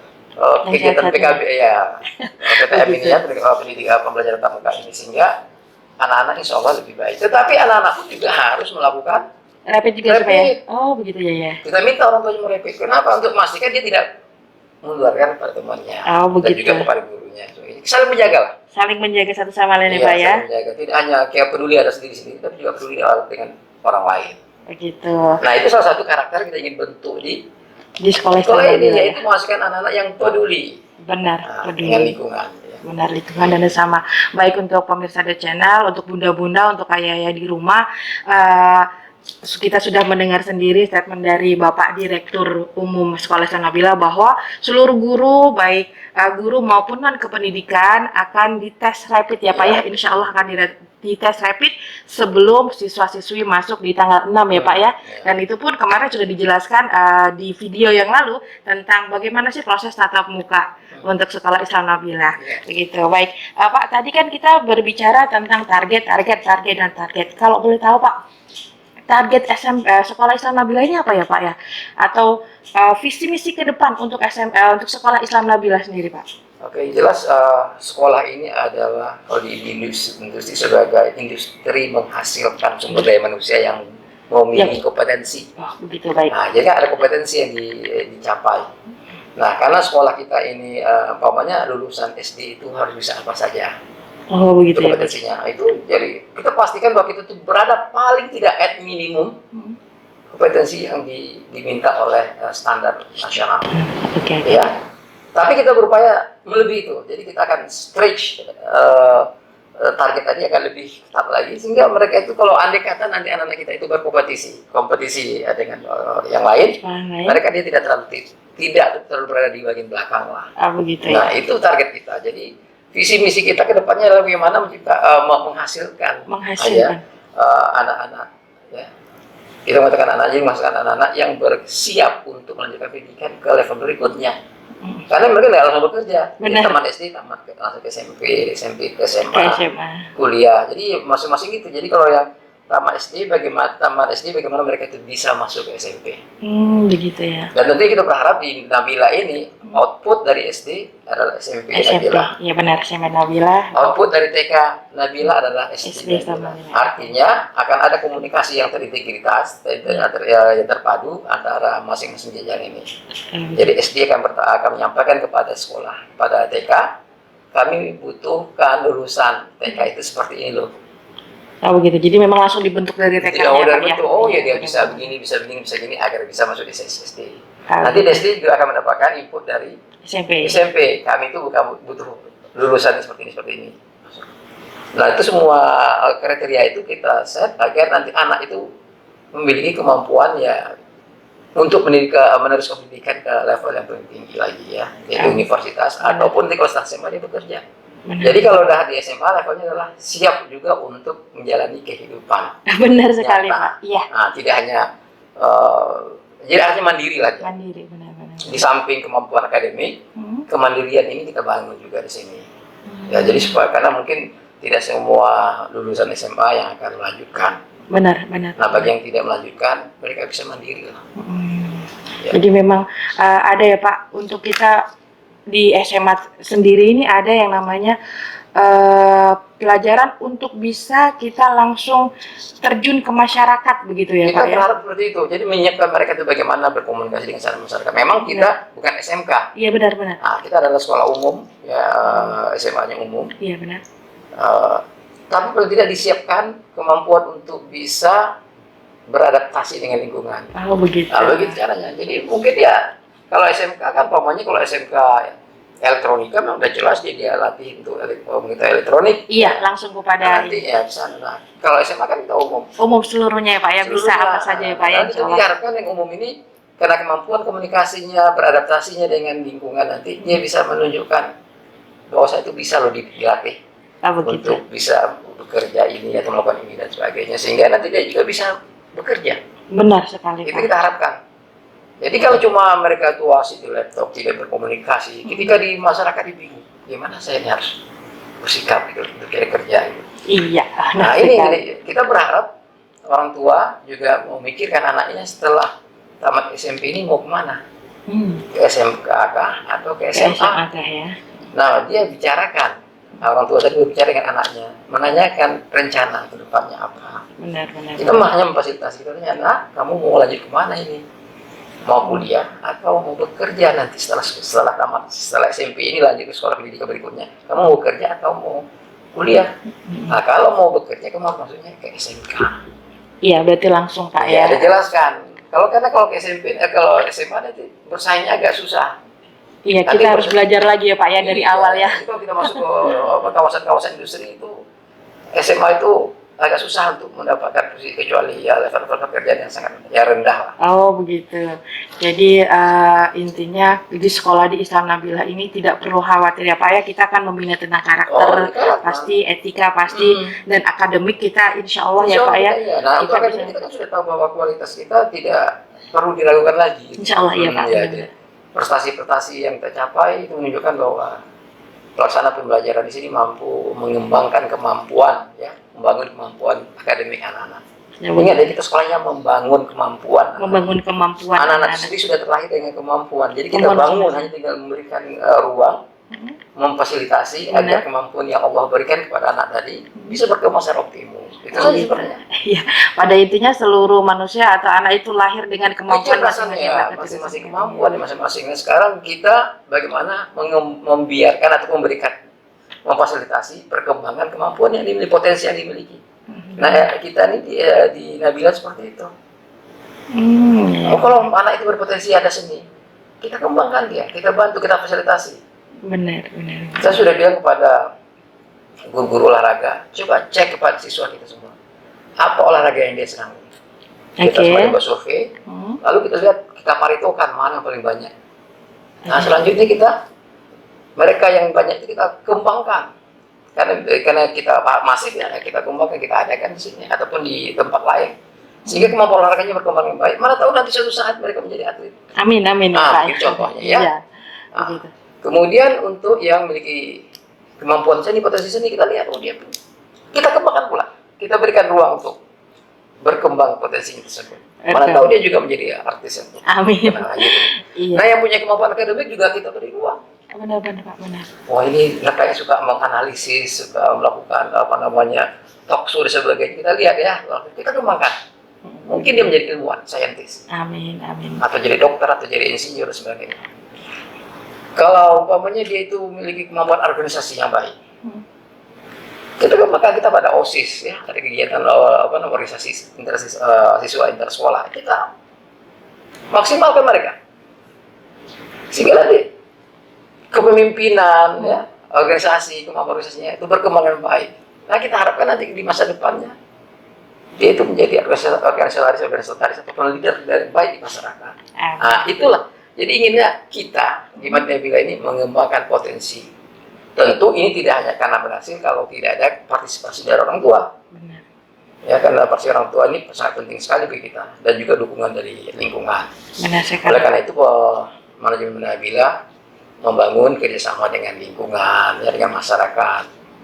[SPEAKER 2] kegiatan
[SPEAKER 1] sehat-sehat
[SPEAKER 2] PKB ya, PTM ini ya, pendidikan pembelajaran tatap muka ini, sehingga anak-anak insya Allah lebih baik. Tetapi anak-anak pun juga harus melakukan
[SPEAKER 1] rapid juga
[SPEAKER 2] rapid.
[SPEAKER 1] supaya. Oh, begitu ya.
[SPEAKER 2] Kita minta orang tuanya merepit. Kenapa? Untuk memastikan dia tidak menularkan pada temannya
[SPEAKER 1] Oh,
[SPEAKER 2] dan
[SPEAKER 1] begitu.
[SPEAKER 2] juga kepada gurunya. So, saling menjaga lah.
[SPEAKER 1] Saling menjaga satu sama lain ya,
[SPEAKER 2] Iya,
[SPEAKER 1] Pak ya.
[SPEAKER 2] saling menjaga. Tidak hanya kayak peduli ada sendiri-sendiri, tapi juga peduli dengan orang lain.
[SPEAKER 1] Begitu.
[SPEAKER 2] Nah, itu salah satu karakter kita ingin bentuk di
[SPEAKER 1] Sekolah
[SPEAKER 2] sekolah
[SPEAKER 1] Islam
[SPEAKER 2] ini,
[SPEAKER 1] ya.
[SPEAKER 2] yaitu menghasilkan anak-anak yang peduli
[SPEAKER 1] Benar,
[SPEAKER 2] dengan
[SPEAKER 1] peduli.
[SPEAKER 2] lingkungan. Ya.
[SPEAKER 1] Benar, lingkungan dan sama. Baik untuk pemirsa The Channel, untuk bunda-bunda, untuk ayah-ayah di rumah, kita sudah mendengar sendiri statement dari Bapak Direktur Umum Sekolah Islam Nabila bahwa seluruh guru, baik guru maupun non kependidikan akan dites rapid ya Pak ya. Insya Allah akan dites rapid sebelum siswa-siswi masuk di tanggal 6 ya Pak ya. Dan itu pun kemarin sudah dijelaskan di video yang lalu tentang bagaimana sih proses tatap muka untuk Sekolah Islam Nabila. Begitu. Baik, Pak, tadi kan kita berbicara tentang target. Kalau boleh tahu Pak, target Sekolah Islam Nabila ini apa ya Pak ya? Atau visi misi ke depan untuk untuk Sekolah Islam Nabila sendiri Pak?
[SPEAKER 2] Oke, jelas sekolah ini adalah kalau di industri sebagai industri menghasilkan sumber daya manusia yang memiliki kompetensi.
[SPEAKER 1] Oh, begitu, baik.
[SPEAKER 2] Nah, jadi ada kompetensi yang dicapai. Nah, karena sekolah kita ini umpamanya lulusan SD itu harus bisa apa saja.
[SPEAKER 1] Oh, begitu
[SPEAKER 2] Itu
[SPEAKER 1] ya.
[SPEAKER 2] kompetensinya. Itu jadi kita pastikan bahwa kita tuh berada paling tidak at minimum kompetensi yang diminta oleh standar nasional.
[SPEAKER 1] Oke.
[SPEAKER 2] Ya. Tapi kita berupaya melebihi itu. Jadi kita akan stretch target tadi akan lebih ketat lagi sehingga mereka itu kalau andai kata nanti anak-anak kita itu kompetisi dengan yang lain, mereka dia tidak terlalu berada di bagian belakang lah.
[SPEAKER 1] Begitu ya.
[SPEAKER 2] Nah, itu target kita. Jadi visi misi kita ke depannya adalah bagaimana menghasilkan anak-anak ya. Kita mengatakan anak-anak yang bersiap untuk melanjutkan pendidikan ke level berikutnya. Karena mereka nggak langsung bekerja. Tamat SD, langsung ke SMP ke SMA, kuliah. Jadi masing-masing gitu. Jadi kalau yang tamat SD bagaimana mereka itu bisa masuk ke SMP.
[SPEAKER 1] Begitu ya.
[SPEAKER 2] Dan tentu kita berharap di Nabila ini output dari SD adalah SMP Nabila.
[SPEAKER 1] Iya benar, SMP Nabila.
[SPEAKER 2] Output dari TK Nabila adalah SD Nabila. Artinya akan ada komunikasi yang terintegritas, yang terpadu antara masing-masing jajaran ini. Jadi SD akan menyampaikan kepada sekolah, pada TK, kami butuhkan lulusan TK itu seperti ini loh.
[SPEAKER 1] Oh begitu, jadi memang langsung dibentuk dari TK.
[SPEAKER 2] Dia bisa begini, bisa gini, agar bisa masuk di SD. Nanti SD juga akan mendapatkan input dari SMP. Kami itu butuh lulusan seperti ini. Nah, itu semua kriteria itu kita set agar nanti anak itu memiliki kemampuan ya untuk meneruskan pendidikan ke level yang lebih tinggi lagi ya, yaitu universitas ataupun di kelas SMA dia bekerja. Jadi kalau udah di SMA levelnya adalah siap juga untuk menjalani kehidupan.
[SPEAKER 1] Benar sekali Pak. Iya.
[SPEAKER 2] Nah, tidak hanya mandiri lagi.
[SPEAKER 1] Mandiri, benar-benar.
[SPEAKER 2] Di samping kemampuan akademik, kemandirian ini kita bangun juga di sini. Ya, jadi karena mungkin tidak semua lulusan SMA yang akan melanjutkan.
[SPEAKER 1] Benar.
[SPEAKER 2] Nah, bagi yang tidak melanjutkan, mereka bisa mandiri lah.
[SPEAKER 1] Ya. Jadi memang ada ya Pak, untuk kita di SMA sendiri ini ada yang namanya pelajaran untuk bisa kita langsung terjun ke masyarakat begitu ya
[SPEAKER 2] kita
[SPEAKER 1] Pak ya? Kita
[SPEAKER 2] berharap seperti itu, jadi menyiapkan mereka itu bagaimana berkomunikasi dengan masyarakat. Memang kita bukan SMK.
[SPEAKER 1] Iya benar.
[SPEAKER 2] Nah, kita adalah sekolah umum, ya SMA-nya umum.
[SPEAKER 1] Iya benar.
[SPEAKER 2] tapi paling tidak disiapkan kemampuan untuk bisa beradaptasi dengan lingkungan.
[SPEAKER 1] Oh begitu.
[SPEAKER 2] Nah, begitu caranya. Jadi mungkin ya kalau SMK kan umpamanya kalau SMK elektronika memang udah jelas dia latih untuk mengetahui elektronik.
[SPEAKER 1] Iya, langsung kepada
[SPEAKER 2] Nanti ya sana. Nah, kalau SMA kan kita umum.
[SPEAKER 1] umum seluruhnya ya Pak ya, bisa apa saja ya Pak ya.
[SPEAKER 2] Nanti diharapkan yang umum ini karena kemampuan komunikasinya, beradaptasinya dengan lingkungan nanti dia bisa menunjukkan bahwa saya itu bisa loh dilatih untuk bisa bekerja ini atau melakukan ini dan sebagainya, sehingga nanti dia juga bisa bekerja.
[SPEAKER 1] Benar sekali
[SPEAKER 2] Itu
[SPEAKER 1] Pak.
[SPEAKER 2] kita harapkan. Jadi kalau cuma mereka itu asik di laptop, tidak berkomunikasi, ketika di masyarakat bingung, gimana saya ini harus bersikap gitu, untuk cari kerja gitu.
[SPEAKER 1] Iya.
[SPEAKER 2] Nah ini kita berharap orang tua juga memikirkan anaknya setelah tamat SMP ini mau kemana? Ke SMK kah atau ke SMA?
[SPEAKER 1] Ya.
[SPEAKER 2] Nah dia bicarakan, orang tua tadi berbicara dengan anaknya, menanyakan rencana ke depannya apa.
[SPEAKER 1] Benar.
[SPEAKER 2] Kita hanya memfasilitasi, kita tanya, nah kamu mau lanjut kemana ini? Mau kuliah atau mau bekerja nanti setelah tamat, setelah SMP ini lanjut ke sekolah pendidikan berikutnya, kamu mau bekerja atau mau kuliah? Nah kalau mau bekerja kamu maksudnya ke SMK.
[SPEAKER 1] Iya berarti langsung Pak
[SPEAKER 2] Ya,
[SPEAKER 1] ya.
[SPEAKER 2] dijelaskan. Kalau ke SMP, kalau SMA nanti bersaingnya agak susah.
[SPEAKER 1] Iya kita harus belajar lagi ya Pak ya dari awal ya.
[SPEAKER 2] Kalau kita masuk ke kawasan-kawasan industri itu, SMA itu agak susah untuk mendapatkan posisi, kecuali ya level pekerjaan yang sangat rendah lah.
[SPEAKER 1] Oh begitu. Jadi intinya di sekolah di Islam Nabilah ini tidak perlu khawatir ya Pak ya, kita akan membina tentang karakter, pasti etika pasti, dan akademik kita insya Allah ya Pak ya.
[SPEAKER 2] Nah untuk akademik kita kan sudah tahu bahwa kualitas kita tidak perlu diragukan lagi.
[SPEAKER 1] Insya Allah ya Pak.
[SPEAKER 2] Prestasi-prestasi yang tercapai itu menunjukkan bahwa pelaksana pembelajaran di sini mampu mengembangkan kemampuan, ya, membangun kemampuan akademik anak-anak. Ingat ya, kita sekolahnya membangun kemampuan. Anak-anak sendiri sudah terlahir dengan kemampuan. Jadi kita bangun, hanya tinggal memberikan ruang, memfasilitasi agar kemampuan yang Allah berikan kepada anak tadi bisa berkembang secara optimum. Itu saja sebenarnya.
[SPEAKER 1] Iya, pada intinya seluruh manusia atau anak itu lahir dengan kemampuan
[SPEAKER 2] masing-masing kemampuan masing-masing. Nah, sekarang kita bagaimana membiarkan atau memberikan, memfasilitasi perkembangan kemampuan yang dimiliki, potensi yang dimiliki. Nah, kita ini di Nabilah seperti itu. Kalau anak itu berpotensi ada seni, kita kembangkan dia, kita bantu, kita fasilitasi.
[SPEAKER 1] Benar.
[SPEAKER 2] Saya sudah bilang kepada guru-guru olahraga, coba cek kepada siswa kita semua, apa olahraga yang dia senang. Kita semua coba survei, lalu kita lihat kamar itu kan mana yang paling banyak. Nah selanjutnya mereka yang banyak itu kita kembangkan, karena kita masif ya, kita kembangkan, kita adakan di sini ataupun di tempat lain, sehingga kemampuan olahraganya berkembang dengan baik. Mana tahu nanti suatu saat mereka menjadi atlet.
[SPEAKER 1] Amin.
[SPEAKER 2] Nah, ini contohnya ya. Nah, kemudian untuk yang memiliki kemampuan seni, potensi seni, kita lihat kita kembangkan pula, kita berikan ruang untuk berkembang potensi tersebut. Mana tahu dia juga menjadi artis.
[SPEAKER 1] Amin.
[SPEAKER 2] Nah yang punya kemampuan akademik juga kita beri ruang.
[SPEAKER 1] Benar Pak, benar.
[SPEAKER 2] Wah ini mereka yang suka menganalisis, suka melakukan talk show dan sebagainya, kita lihat ya, kita kembangkan. Mungkin dia menjadi ilmuwan, saintis.
[SPEAKER 1] Amin.
[SPEAKER 2] Atau jadi dokter, atau jadi insinyur dan sebagainya. Kalau umpamanya dia itu memiliki kemampuan organisasi yang baik, kita kembangkan, kita pada OSIS ya, ada kegiatan organisasi siswa intersekolah, kita maksimalkan mereka sehingga nanti kepemimpinan ya, kemampuan organisasinya itu berkembang dengan baik. Nah kita harapkan nanti di masa depannya dia itu menjadi organisaris atau leader dari baik di masyarakat. Nah itulah. Jadi inginnya kita di Nabilah ini mengembangkan potensi. Tentu ini tidak hanya karena berhasil kalau tidak ada partisipasi dari orang tua.
[SPEAKER 1] Benar.
[SPEAKER 2] Ya, karena partisipasi orang tua ini sangat penting sekali bagi kita, dan juga dukungan dari lingkungan.
[SPEAKER 1] Benar sekali.
[SPEAKER 2] Oleh karena itu manajemen Nabilah membangun kerjasama dengan lingkungan, ya, dengan masyarakat.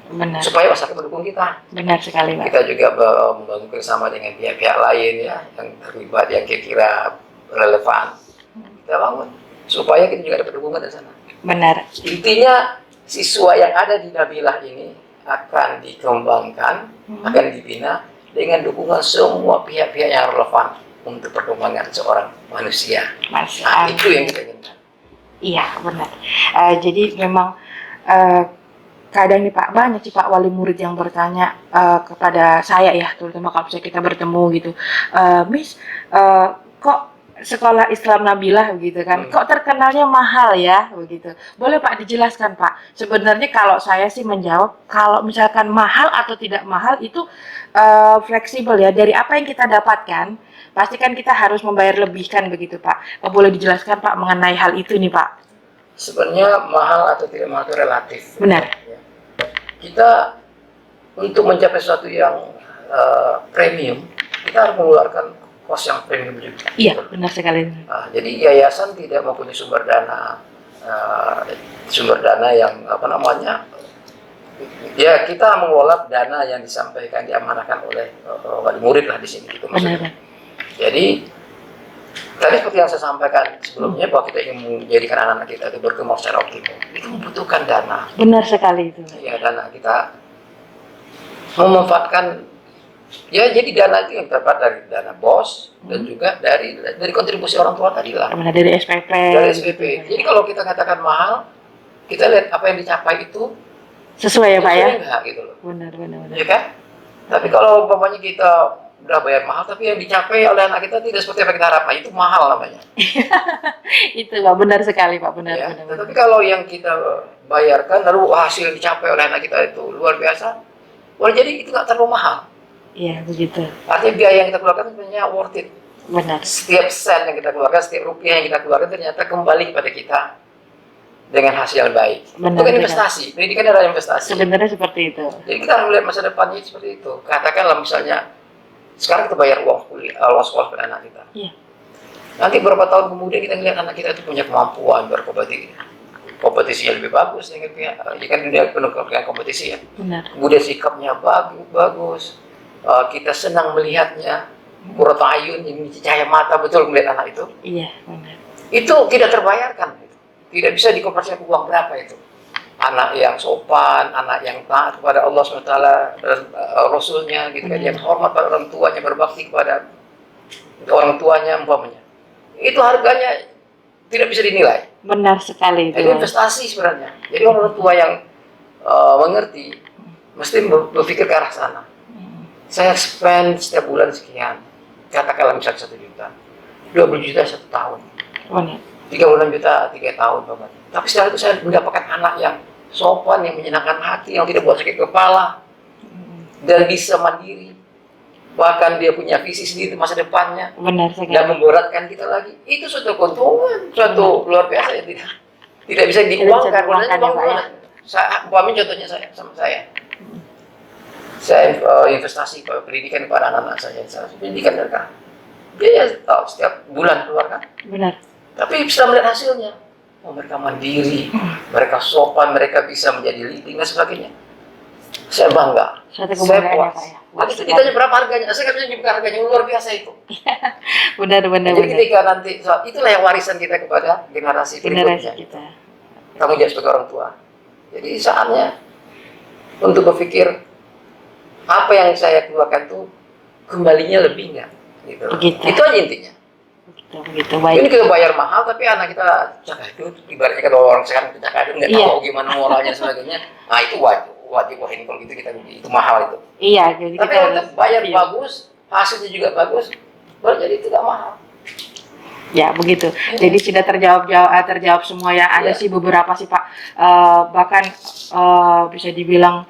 [SPEAKER 1] Benar.
[SPEAKER 2] Supaya masyarakat mendukung kita.
[SPEAKER 1] Benar sekali Pak.
[SPEAKER 2] Kita juga membangun kerjasama dengan pihak-pihak lain ya, yang terlibat, yang kira-kira relevan. Kita bangun supaya kita juga dapat dukungan dari sana.
[SPEAKER 1] Benar.
[SPEAKER 2] Intinya siswa yang ada di Nabilah ini akan dikembangkan, akan dibina dengan dukungan semua pihak-pihak yang relevan untuk perkembangan seorang manusia. Itu yang kita inginkan.
[SPEAKER 1] Iya benar. Jadi memang kadang nih Pak, banyak sih Pak wali murid yang bertanya kepada saya ya, terutama kalau misalnya kita bertemu gitu, Miss, kok sekolah Islam Nabilah begitu kan, kok terkenalnya mahal ya begitu. Boleh Pak dijelaskan Pak? Sebenarnya kalau saya sih menjawab, kalau misalkan mahal atau tidak mahal itu fleksibel ya, dari apa yang kita dapatkan, pasti kan kita harus membayar lebih kan begitu Pak. Boleh dijelaskan Pak mengenai hal itu nih Pak?
[SPEAKER 2] Sebenarnya mahal atau tidak mahal itu relatif.
[SPEAKER 1] Benar.
[SPEAKER 2] Ya. Kita untuk mencapai sesuatu yang premium, kita harus mengeluarkan kos yang premium juga.
[SPEAKER 1] Iya, benar sekali.
[SPEAKER 2] Nah, jadi yayasan tidak mempunyai sumber dana yang apa namanya, ya kita mengelola dana yang disampaikan diamanahkan oleh wali murid lah di sini gitu maksudnya. Jadi tadi seperti yang saya sampaikan sebelumnya bahwa kita ingin menjadikan anak-anak kita itu berkembang secara optimal, itu membutuhkan dana.
[SPEAKER 1] Benar sekali itu.
[SPEAKER 2] Ya, dana kita memanfaatkan, ya jadi dana itu yang terdapat dari dana BOS dan juga dari kontribusi orang tua tadi lah.
[SPEAKER 1] Benar, dari SPP.
[SPEAKER 2] Dari SPP. Jadi kalau kita katakan mahal, kita lihat apa yang dicapai itu
[SPEAKER 1] sesuai ya Pak ya.
[SPEAKER 2] Enggak gitu loh.
[SPEAKER 1] Benar.
[SPEAKER 2] Ya kan? Tapi kalau umpamanya kita udah bayar mahal tapi yang dicapai oleh anak kita tidak seperti apa yang kita harapkan, itu mahal namanya.
[SPEAKER 1] Itu Pak, benar sekali Pak, benar.
[SPEAKER 2] Ya, tapi kalau yang kita bayarkan lalu hasil yang dicapai oleh anak kita itu luar biasa, boleh jadi itu nggak terlalu mahal.
[SPEAKER 1] Iya, begitu.
[SPEAKER 2] Artinya biaya yang kita keluarkan sebenarnya worth it.
[SPEAKER 1] Benar.
[SPEAKER 2] Setiap sen yang kita keluarkan, setiap rupiah yang kita keluarkan ternyata kembali kepada kita dengan hasil yang baik.
[SPEAKER 1] Benar,
[SPEAKER 2] itu kan investasi. Pendidikan adalah investasi.
[SPEAKER 1] Sebenarnya seperti itu.
[SPEAKER 2] Jadi kita harus melihat masa depannya seperti itu. Katakanlah misalnya sekarang kita bayar uang sekolah pada anak kita.
[SPEAKER 1] Iya.
[SPEAKER 2] Nanti beberapa tahun kemudian kita lihat anak kita itu punya kemampuan berkompetisi yang lebih bagus, ya kan dunia penuh dengan kompetisi ya.
[SPEAKER 1] Benar.
[SPEAKER 2] Kemudian sikapnya bagus, kita senang melihatnya, qurratu ayun, ini cahaya mata betul melihat anak itu.
[SPEAKER 1] Iya, benar.
[SPEAKER 2] Itu tidak terbayarkan, tidak bisa dikonversikan ke uang berapa itu. Anak yang sopan, anak yang taat kepada Allah SWT dan Rasulnya, gitu kan, yang hormat pada orang tuanya, berbakti kepada orang tuanya, umpamanya. Itu harganya tidak bisa dinilai.
[SPEAKER 1] Benar sekali itu.
[SPEAKER 2] Itu investasi sebenarnya. Jadi orang tua yang mengerti mesti berpikir ke arah sana. Saya spend setiap bulan sekian, katakanlah misalnya 1 juta, 20 juta 1 tahun,
[SPEAKER 1] Benar.
[SPEAKER 2] 30 juta 3 tahun, Bapak. Tapi setelah itu saya mendapatkan anak yang sopan, yang menyenangkan hati, yang tidak buat sakit kepala, dan bisa mandiri. Bahkan dia punya visi sendiri masa depannya.
[SPEAKER 1] Benar sekali.
[SPEAKER 2] Dan memberatkan kita lagi. Itu suatu keuntungan, suatu luar biasa yang tidak bisa diuangkan. Contohnya saya sama saya. Saya investasi pada pendidikan kepada anak-anak saya. Pendidikan mereka. Dia tahu setiap bulan keluar kan.
[SPEAKER 1] Benar.
[SPEAKER 2] Tapi bisa melihat hasilnya. Oh, mereka mandiri, mereka sopan, mereka bisa menjadi leading dan sebagainya. Saya bangga.
[SPEAKER 1] Suatu
[SPEAKER 2] Saya
[SPEAKER 1] kebanggaan ya
[SPEAKER 2] puas.
[SPEAKER 1] Pak ya.
[SPEAKER 2] Nanti itu ditanya berapa harganya, saya nggak bisa nyebut harganya, luar biasa itu.
[SPEAKER 1] Benar.
[SPEAKER 2] Jadi ketika nanti, itulah yang warisan kita kepada generasi berikutnya.
[SPEAKER 1] Kita.
[SPEAKER 2] Kamu jadi sebagai orang tua. Jadi saatnya untuk berpikir apa yang saya keluarkan tuh kembalinya lebih nggak? Gitu.
[SPEAKER 1] Begitu.
[SPEAKER 2] Itu aja intinya.
[SPEAKER 1] Begitu baik.
[SPEAKER 2] Ini kita bayar mahal tapi anak kita cakadut, ibaratnya kalau orang sekarang itu cakadut nggak tahu gimana moralnya dan sebagainya. Nah itu wajib kalau gitu kita itu mahal itu.
[SPEAKER 1] Iya, jadi
[SPEAKER 2] tapi kalau kita bayar bagus, hasilnya juga bagus, baru jadi tidak mahal.
[SPEAKER 1] Ya begitu. Jadi sudah terjawab semua ya. Ada sih beberapa sih Pak. Bahkan bisa dibilang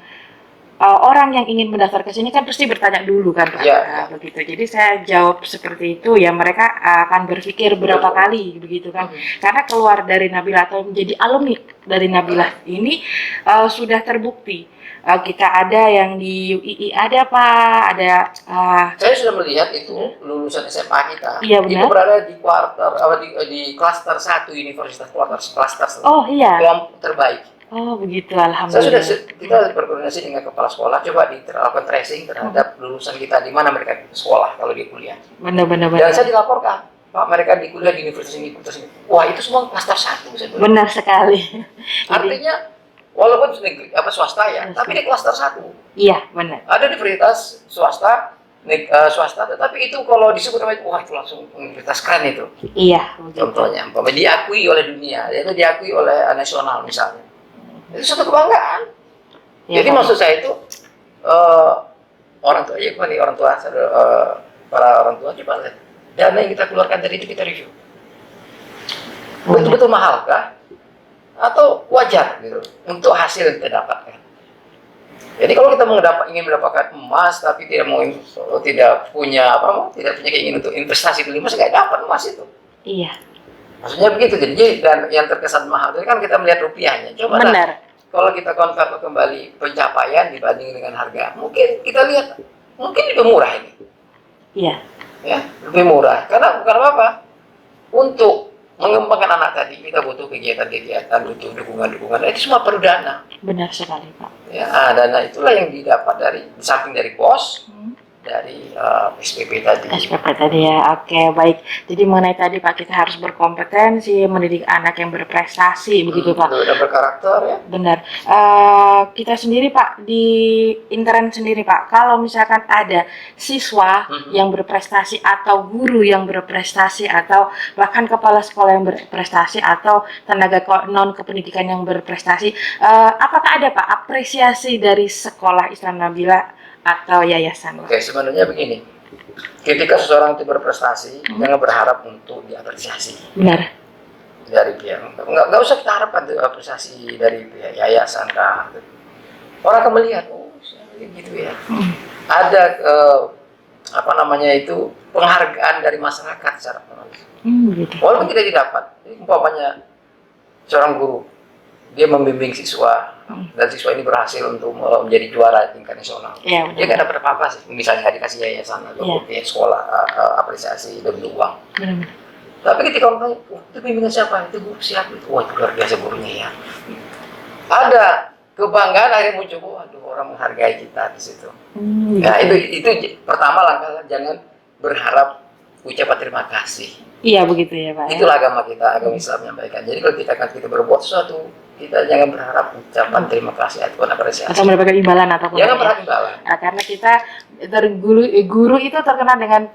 [SPEAKER 1] orang yang ingin mendaftar ke sini kan pasti bertanya dulu kan Pak. Begitu. Jadi saya jawab seperti itu ya, mereka akan berpikir berapa kali begitu kan. Karena keluar dari Nabilah atau menjadi alumni dari Nabilah ini sudah terbukti. Kita ada yang di UII ada Pak, ada
[SPEAKER 2] saya sudah melihat itu lulusan SMA kita.
[SPEAKER 1] Iya, benar.
[SPEAKER 2] Itu berada di di klaster 1 universitas klaster 1.
[SPEAKER 1] Oh iya.
[SPEAKER 2] Kelompok terbaik.
[SPEAKER 1] Oh begitu, alhamdulillah.
[SPEAKER 2] Kita berkoordinasi dengan kepala sekolah, coba dilakukan tracing terhadap lulusan kita di mana mereka sekolah kalau di kuliah.
[SPEAKER 1] Benar.
[SPEAKER 2] Dan saya dilaporkan, Pak, mereka di kuliah di universitas ini. Wah itu semua klaster 1.
[SPEAKER 1] Benar sekali.
[SPEAKER 2] Artinya walaupun negeri swasta ya, tapi di klaster 1.
[SPEAKER 1] Iya benar.
[SPEAKER 2] Ada universitas swasta, tetapi itu kalau disebut wah itu langsung universitas keren itu.
[SPEAKER 1] Iya. Begitu.
[SPEAKER 2] Contohnya, diakui oleh dunia, itu diakui oleh nasional misalnya. Itu suatu kebanggaan.
[SPEAKER 1] Ya,
[SPEAKER 2] Jadi
[SPEAKER 1] Pak.
[SPEAKER 2] maksud saya itu orang tua, ya nih orang tua, para orang tua coba lihat dana yang kita keluarkan dari itu kita review. Betul-betul mahal kah? Atau wajar gitu untuk hasil yang kita dapatkan? Jadi kalau kita ingin mendapatkan emas tapi tidak punya tidak punya keinginan untuk investasi di emas, nggak dapat emas itu.
[SPEAKER 1] Iya.
[SPEAKER 2] Maksudnya begitu. Jadi dan yang terkesan mahal itu kan kita melihat rupiahnya. Coba
[SPEAKER 1] Benar.
[SPEAKER 2] kalau kita convert kembali pencapaian dibanding dengan harga, mungkin kita lihat mungkin lebih murah ini.
[SPEAKER 1] Iya.
[SPEAKER 2] Ya, lebih murah. Karena bukan apa? Untuk mengembangkan anak tadi kita butuh kegiatan-kegiatan, butuh dukungan-dukungan. Itu semua perlu dana.
[SPEAKER 1] Benar sekali, Pak.
[SPEAKER 2] Ya, dana itulah yang didapat dari samping dari pos, dari SPP tadi.
[SPEAKER 1] SPP tadi ya, oke baik. Jadi mengenai tadi Pak, kita harus berkompetensi, mendidik anak yang berprestasi, begitu Pak.
[SPEAKER 2] Dan berkarakter ya.
[SPEAKER 1] Benar. Kita sendiri Pak, di intern sendiri Pak, kalau misalkan ada siswa yang berprestasi atau guru yang berprestasi atau bahkan kepala sekolah yang berprestasi atau tenaga non kependidikan yang berprestasi, apakah ada Pak apresiasi dari sekolah Islam Nabila atau yayasan?
[SPEAKER 2] Oke, sebenarnya begini. Ketika seseorang itu berprestasi, jangan berharap untuk diapresiasi.
[SPEAKER 1] Benar.
[SPEAKER 2] Dari pihak, nggak usah kita harapkan tuh apresiasi dari pihak yayasan kah. Orang akan melihat, oh gitu ya. Ada penghargaan dari masyarakat secara penulis.
[SPEAKER 1] Gitu.
[SPEAKER 2] Walaupun tidak didapat, umpamanya seorang guru dia membimbing siswa dan siswa ini berhasil untuk menjadi juara tingkat nasional.
[SPEAKER 1] Ya,
[SPEAKER 2] dia nggak dapat apa-apa sih, misalnya nggak dikasih yayasan atau pihak sekolah apresiasi dan uang.
[SPEAKER 1] Benar.
[SPEAKER 2] Tapi ketika orang tanya, itu bimbingan siapa? Itu guru siapa? Wah, itu luar biasa gurunya ya. Ada kebanggaan akhirnya muncul, waduh orang menghargai kita di situ. Nah itu pertama langkah, jangan berharap ucapan terima kasih.
[SPEAKER 1] Iya begitu ya Pak.
[SPEAKER 2] Itulah agama kita, agama Islam menyampaikan. Jadi kalau kita berbuat sesuatu, kita jangan berharap ucapan terima kasih ataupun apresiasi.
[SPEAKER 1] Atau mendapatkan imbalan ataupun.
[SPEAKER 2] Jangan berharap imbalan.
[SPEAKER 1] Nah, karena kita guru itu terkenal dengan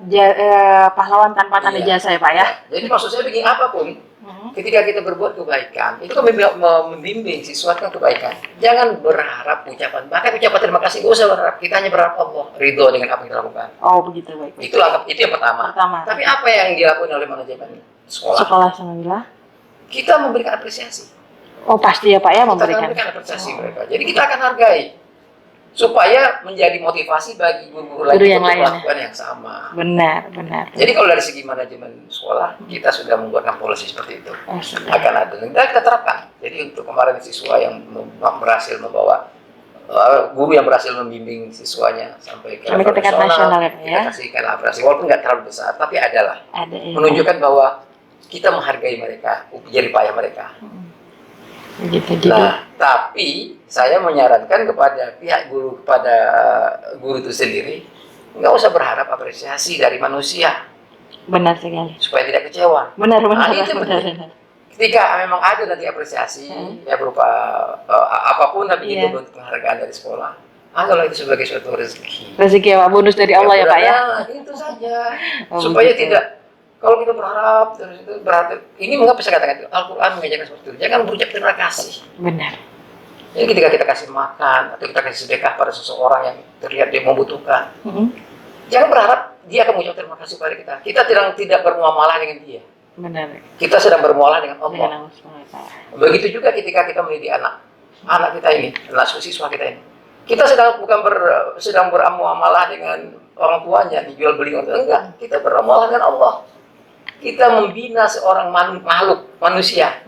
[SPEAKER 1] pahlawan tanpa tanda jasa ya Pak ya.
[SPEAKER 2] Jadi maksud saya begini, apapun ketika kita berbuat kebaikan, itu kan membimbing siswa kan kebaikan. Jangan berharap ucapan, bahkan ucapan terima kasih, gak usah berharap. Kita hanya berharap Allah ridho dengan apa yang kita lakukan.
[SPEAKER 1] Oh begitu baik.
[SPEAKER 2] Itu yang pertama. Tapi apa yang dilakukan oleh manajemen sekolah?
[SPEAKER 1] Sekolah Samabila.
[SPEAKER 2] Kita memberikan apresiasi.
[SPEAKER 1] Oh pasti ya Pak ya
[SPEAKER 2] memberikan apresiasi mereka. Jadi kita akan hargai supaya menjadi motivasi bagi guru-guru lain untuk melakukan yang sama.
[SPEAKER 1] Benar.
[SPEAKER 2] Jadi kalau dari segi manajemen sekolah, kita sudah membuatkan polisi seperti itu. Akan ada. Dan kita terapkan. Jadi untuk kemarin siswa yang berhasil membawa, guru yang berhasil membimbing siswanya sampai ke
[SPEAKER 1] tingkat nasional ya.
[SPEAKER 2] Kita kasihkan apresiasi, walaupun nggak terlalu besar, tapi adalah.
[SPEAKER 1] Ada, ya.
[SPEAKER 2] Menunjukkan bahwa kita menghargai mereka, jerih payah mereka.
[SPEAKER 1] Gitu.
[SPEAKER 2] Nah, tapi saya menyarankan kepada pihak guru, kepada guru itu sendiri, nggak usah berharap apresiasi dari manusia.
[SPEAKER 1] Benar sekali.
[SPEAKER 2] Supaya tidak kecewa.
[SPEAKER 1] Benar.
[SPEAKER 2] Itu benar. Ketika memang ada nanti apresiasi, ya berupa apapun, tapi itu bentuk penghargaan dari sekolah. Anggaplah itu sebagai suatu rezeki.
[SPEAKER 1] Rezeki ya Pak, bonus dari Allah ya Pak ya.
[SPEAKER 2] Itu saja. Supaya tidak. Kalau kita berharap, terus itu berarti ini mengapa saya katakan itu Al-Quran mengajarkan seperti itu. Jangan berucap terima kasih.
[SPEAKER 1] Benar.
[SPEAKER 2] Jadi ketika kita kasih makan atau kita kasih sedekah pada seseorang yang terlihat dia membutuhkan, jangan berharap dia akan mengucap terima kasih pada kita. Kita tidak bermuamalah dengan dia.
[SPEAKER 1] Benar.
[SPEAKER 2] Kita sedang bermuamalah dengan Allah. Begitu juga ketika kita mendidik anak kita ini, anak siswa kita ini. Kita sedang bermuamalah dengan orang tuanya, dijual beli enggak. Kita bermuamalah dengan Allah. Kita membina seorang makhluk manusia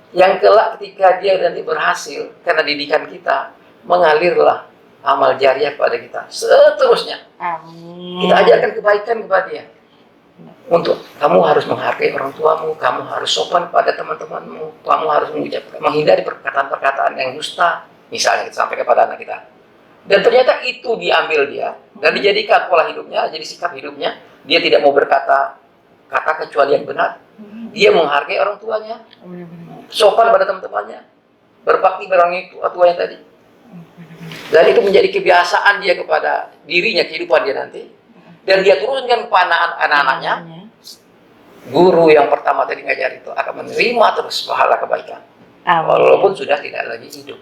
[SPEAKER 2] yang kelak ketika dia nanti berhasil karena didikan kita, mengalirlah amal jariah kepada kita seterusnya.
[SPEAKER 1] Amin.
[SPEAKER 2] Kita ajarkan kebaikan kepada dia. Untuk kamu harus menghargai orang tuamu, kamu harus sopan pada teman-temanmu, kamu harus menghindari perkataan-perkataan yang dusta, misalnya kita sampaikan kepada anak kita. Dan ternyata itu diambil dia dan dijadikan pola hidupnya, jadi sikap hidupnya. Dia tidak mau berkata kata kecuali yang benar. Dia menghargai orang tuanya, sopan pada teman-temannya, berbakti pada orang tuanya tadi. Dan itu menjadi kebiasaan dia kepada dirinya, kehidupan dia nanti. Dan dia turunkan kepada anak-anaknya. Guru yang pertama tadi ngajar itu akan menerima terus pahala kebaikan. Walaupun sudah tidak lagi hidup.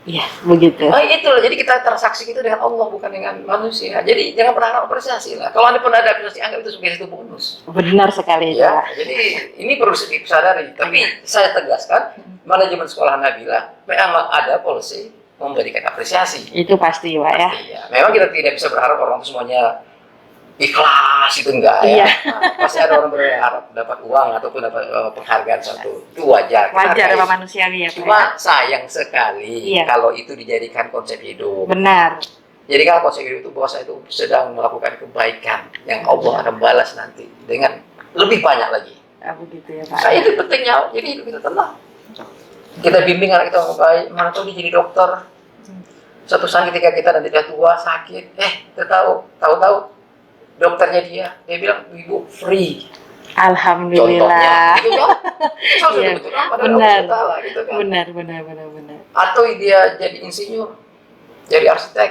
[SPEAKER 1] Iya, begitu.
[SPEAKER 2] Oh itu loh, jadi kita transaksi itu dengan Allah bukan dengan manusia. Jadi jangan pernah harap apresiasi lah. Kalau Anda pernah ada apresiasi, anggap itu sebagai satu bonus.
[SPEAKER 1] Benar sekali itu,
[SPEAKER 2] Ya,
[SPEAKER 1] Pak.
[SPEAKER 2] jadi ini perlu disadari. Tapi saya tegaskan, manajemen sekolah Nabila memang ada polisi memberikan apresiasi.
[SPEAKER 1] Itu pasti, Pak ya.
[SPEAKER 2] Pasti, ya. Memang kita tidak bisa berharap orang itu semuanya ikhlas, itu enggak
[SPEAKER 1] Iya.
[SPEAKER 2] ya. Nah, pasti ada orang berharap dapat uang ataupun dapat penghargaan satu. Itu wajar. kita
[SPEAKER 1] Wajar
[SPEAKER 2] hargai.
[SPEAKER 1] Pak, manusiawi ya, Pak.
[SPEAKER 2] Cuma sayang sekali
[SPEAKER 1] Iya.
[SPEAKER 2] kalau itu dijadikan konsep hidup.
[SPEAKER 1] Benar.
[SPEAKER 2] Jadi kalau konsep hidup itu bahwa saya itu sedang melakukan kebaikan yang Allah akan balas nanti dengan lebih banyak lagi.
[SPEAKER 1] Begitu ya, Pak.
[SPEAKER 2] Saya itu pentingnya, jadi hidup kita tenang. Kita bimbing anak kita yang baik, mana tahu dia jadi dokter. Suatu saat ketika kita nanti sudah tua, sakit, kita tahu dokternya dia bilang, ibu free.
[SPEAKER 1] Alhamdulillah.
[SPEAKER 2] Contohnya, gitu kan? Salah
[SPEAKER 1] Iya,
[SPEAKER 2] satu betul pada
[SPEAKER 1] benar.
[SPEAKER 2] Allah Ta'ala, gitu kan?
[SPEAKER 1] Benar.
[SPEAKER 2] Atau dia jadi insinyur, jadi arsitek.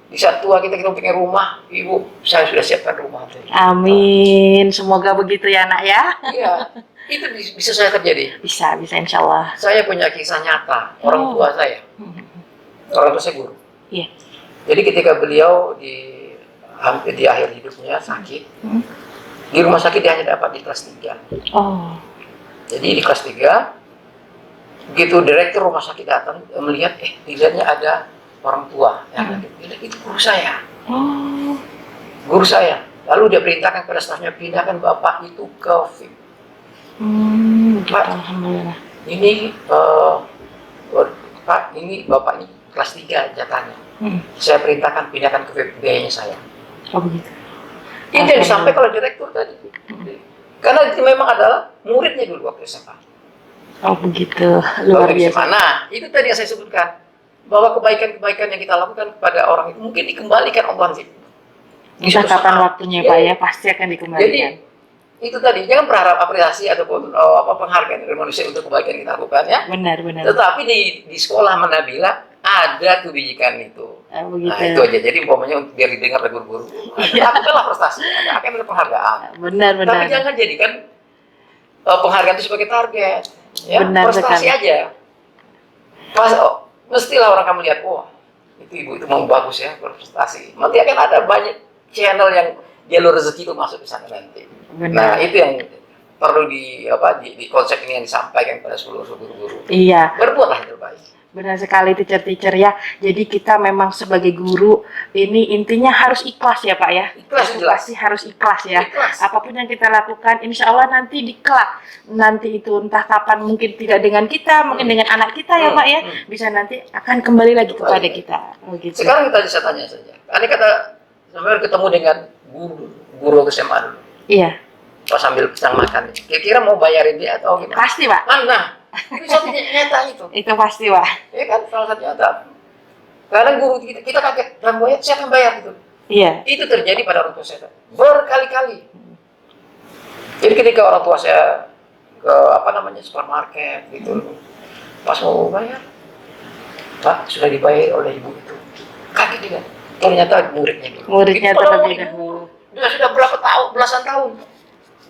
[SPEAKER 2] Di saat tua kita pengen rumah, ibu, saya sudah siapkan rumah.
[SPEAKER 1] Amin. Semoga begitu ya, Nak ya.
[SPEAKER 2] Iya, itu bisa saya terjadi.
[SPEAKER 1] Bisa insya Allah.
[SPEAKER 2] Saya punya kisah nyata, orang
[SPEAKER 1] Oh.
[SPEAKER 2] tua saya. Orang tua saya guru.
[SPEAKER 1] Iya.
[SPEAKER 2] Jadi ketika beliau hampir di akhir hidupnya sakit, di rumah sakit dia hanya dapat di kelas 3.
[SPEAKER 1] Oh.
[SPEAKER 2] Jadi di kelas 3, begitu direktur rumah sakit datang melihat, dilihatnya ada orang tua yang itu guru saya.
[SPEAKER 1] Oh.
[SPEAKER 2] Guru saya. Lalu dia perintahkan kepada stafnya, pindahkan bapak itu ke VIP.
[SPEAKER 1] Begitu,
[SPEAKER 2] Pak.
[SPEAKER 1] alhamdulillah.
[SPEAKER 2] Ini Pak, ini bapak ini kelas 3 jatahnya. Saya perintahkan pindahkan ke VIP, biayanya saya.
[SPEAKER 1] Oh begitu.
[SPEAKER 2] Ini yang disampaikan oleh direktur tadi. Karena itu memang adalah muridnya dulu waktu SMA.
[SPEAKER 1] Oh begitu, luar
[SPEAKER 2] Waktu
[SPEAKER 1] biasa.
[SPEAKER 2] SMA. Nah, itu tadi yang saya sebutkan. Bahwa kebaikan-kebaikan yang kita lakukan kepada orang itu mungkin dikembalikan Allah nanti.
[SPEAKER 1] Entah kapan waktunya, Pak ya, pasti akan
[SPEAKER 2] Jadi
[SPEAKER 1] dikembalikan.
[SPEAKER 2] itu tadi, jangan berharap apresiasi ataupun penghargaan dari manusia untuk kebaikan yang kita lakukan ya.
[SPEAKER 1] Benar.
[SPEAKER 2] Tetapi di sekolah Nabila ada kebijakan itu.
[SPEAKER 1] Begitu.
[SPEAKER 2] Nah itu aja. Jadi umpamanya untuk biar didengar oleh guru-guru, lakukanlah prestasi, akan ada penghargaan.
[SPEAKER 1] Benar.
[SPEAKER 2] Tapi jangan jadikan penghargaan itu sebagai target. Ya,
[SPEAKER 1] Benar
[SPEAKER 2] prestasi
[SPEAKER 1] sekali.
[SPEAKER 2] aja. Mestilah orang kamu lihat, wah itu ibu itu mau bagus ya berprestasi. Nanti akan ada banyak channel yang jalur rezeki itu masuk ke sana nanti.
[SPEAKER 1] Benar.
[SPEAKER 2] Nah itu yang perlu di konsep ini yang disampaikan kepada seluruh guru-guru.
[SPEAKER 1] Iya.
[SPEAKER 2] Berbuatlah yang terbaik.
[SPEAKER 1] Benar sekali teacher ya. Jadi kita memang sebagai guru ini intinya harus ikhlas ya Pak ya.
[SPEAKER 2] Ikhlas,
[SPEAKER 1] Itu
[SPEAKER 2] jelas.
[SPEAKER 1] pasti harus ikhlas ya.
[SPEAKER 2] Ikhlas.
[SPEAKER 1] Apapun yang kita lakukan, insya Allah nanti di kelak nanti itu entah kapan mungkin tidak dengan kita, mungkin dengan anak kita ya Pak ya, bisa nanti akan kembali lagi kepada kita. Oh, gitu.
[SPEAKER 2] Sekarang kita bisa tanya saja. Andai kata sampai ketemu dengan guru SMA dulu,
[SPEAKER 1] Iya,
[SPEAKER 2] pas sambil sedang makan, kira-kira mau bayarin dia atau gimana?
[SPEAKER 1] pasti Pak.
[SPEAKER 2] Nah, itu satu nyata itu.
[SPEAKER 1] Itu pasti Pak.
[SPEAKER 2] Ya kan, salah satu nyata. Kadang guru kita kaget, Ramboya siapa yang bayar gitu?
[SPEAKER 1] Iya.
[SPEAKER 2] Itu terjadi pada orang tua saya berkali-kali. Jadi ketika orang tua saya ke supermarket gitu, pas mau bayar, Pak sudah dibayar oleh ibu itu. Kaget dia. Ternyata muridnya gitu.
[SPEAKER 1] Muridnya
[SPEAKER 2] Itu padahal
[SPEAKER 1] terlebih
[SPEAKER 2] ibu
[SPEAKER 1] dahulu.
[SPEAKER 2] Dia sudah berapa tahun, belasan tahun.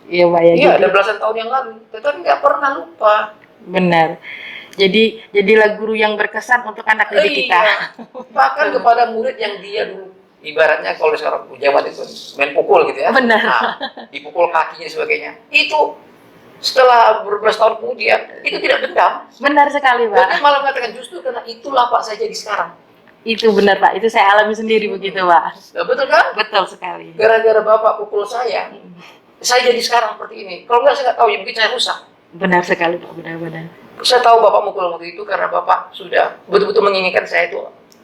[SPEAKER 1] Iya Pak ya.
[SPEAKER 2] Iya,
[SPEAKER 1] Jadi
[SPEAKER 2] ada belasan tahun yang lalu. Tetapi nggak pernah lupa.
[SPEAKER 1] benar. Jadi jadilah guru yang berkesan untuk anak didik kita.
[SPEAKER 2] Iya. Bahkan kepada murid yang dia dulu ibaratnya kalau sekarang zaman itu main pukul gitu ya.
[SPEAKER 1] Benar.
[SPEAKER 2] Nah, dipukul kakinya dan sebagainya. Itu setelah beberapa tahun kemudian itu tidak dendam.
[SPEAKER 1] Benar sekali Pak.
[SPEAKER 2] Bahkan malah mengatakan justru karena itulah Pak saya jadi sekarang.
[SPEAKER 1] Itu benar Pak. Itu saya alami sendiri begitu Pak.
[SPEAKER 2] Nah, betul kan?
[SPEAKER 1] Betul sekali.
[SPEAKER 2] Gara-gara Bapak pukul saya jadi sekarang seperti ini. Kalau nggak saya nggak tahu ya mungkin saya rusak.
[SPEAKER 1] Benar sekali Pak. Benar-benar.
[SPEAKER 2] Saya tahu Bapak mukul waktu itu karena Bapak sudah betul-betul menginginkan saya itu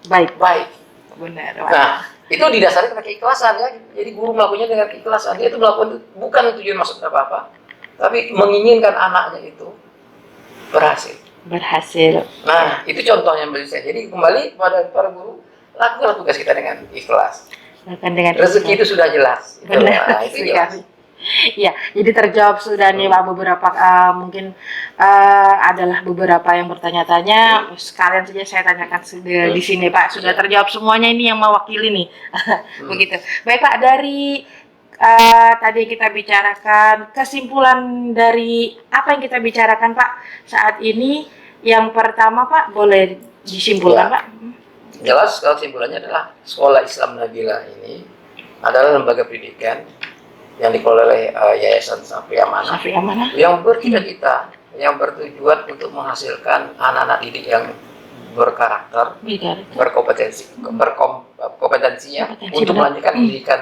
[SPEAKER 1] Baik.
[SPEAKER 2] baik.
[SPEAKER 1] Benar Pak.
[SPEAKER 2] Nah, itu didasari pada keikhlasan ya. Jadi guru melakukannya dengan keikhlasan. Dia itu melakukan itu bukan tujuan maksud apa-apa, tapi menginginkan anaknya itu berhasil.
[SPEAKER 1] Berhasil.
[SPEAKER 2] Nah, itu contohnya menurut saya. Jadi kembali kepada para guru, lakukanlah tugas kita dengan ikhlas.
[SPEAKER 1] Bahkan dengan
[SPEAKER 2] Rezeki itu sudah jelas. Itu,
[SPEAKER 1] benar
[SPEAKER 2] nah, itu jelas.
[SPEAKER 1] sekali. Iya, jadi terjawab sudah nih Pak beberapa mungkin adalah beberapa yang bertanya-tanya. Sekalian saja saya tanyakan di sini Pak. Sudah terjawab semuanya ini yang mewakili nih. Begitu. Baik Pak, dari tadi kita bicarakan kesimpulan dari apa yang kita bicarakan Pak saat ini. Yang pertama Pak, boleh disimpulkan
[SPEAKER 2] Ya.
[SPEAKER 1] Pak?
[SPEAKER 2] Jelas kalau kesimpulannya adalah Sekolah Islam Nabila ini adalah lembaga pendidikan yang dikelola oleh Yayasan Safi Amanah
[SPEAKER 1] Safi Amanah.
[SPEAKER 2] yang bercita-cita, yang bertujuan untuk menghasilkan anak-anak didik yang berkarakter, berkompetensi, kompetensinya
[SPEAKER 1] Kompetensi,
[SPEAKER 2] untuk
[SPEAKER 1] benar.
[SPEAKER 2] melanjutkan pendidikan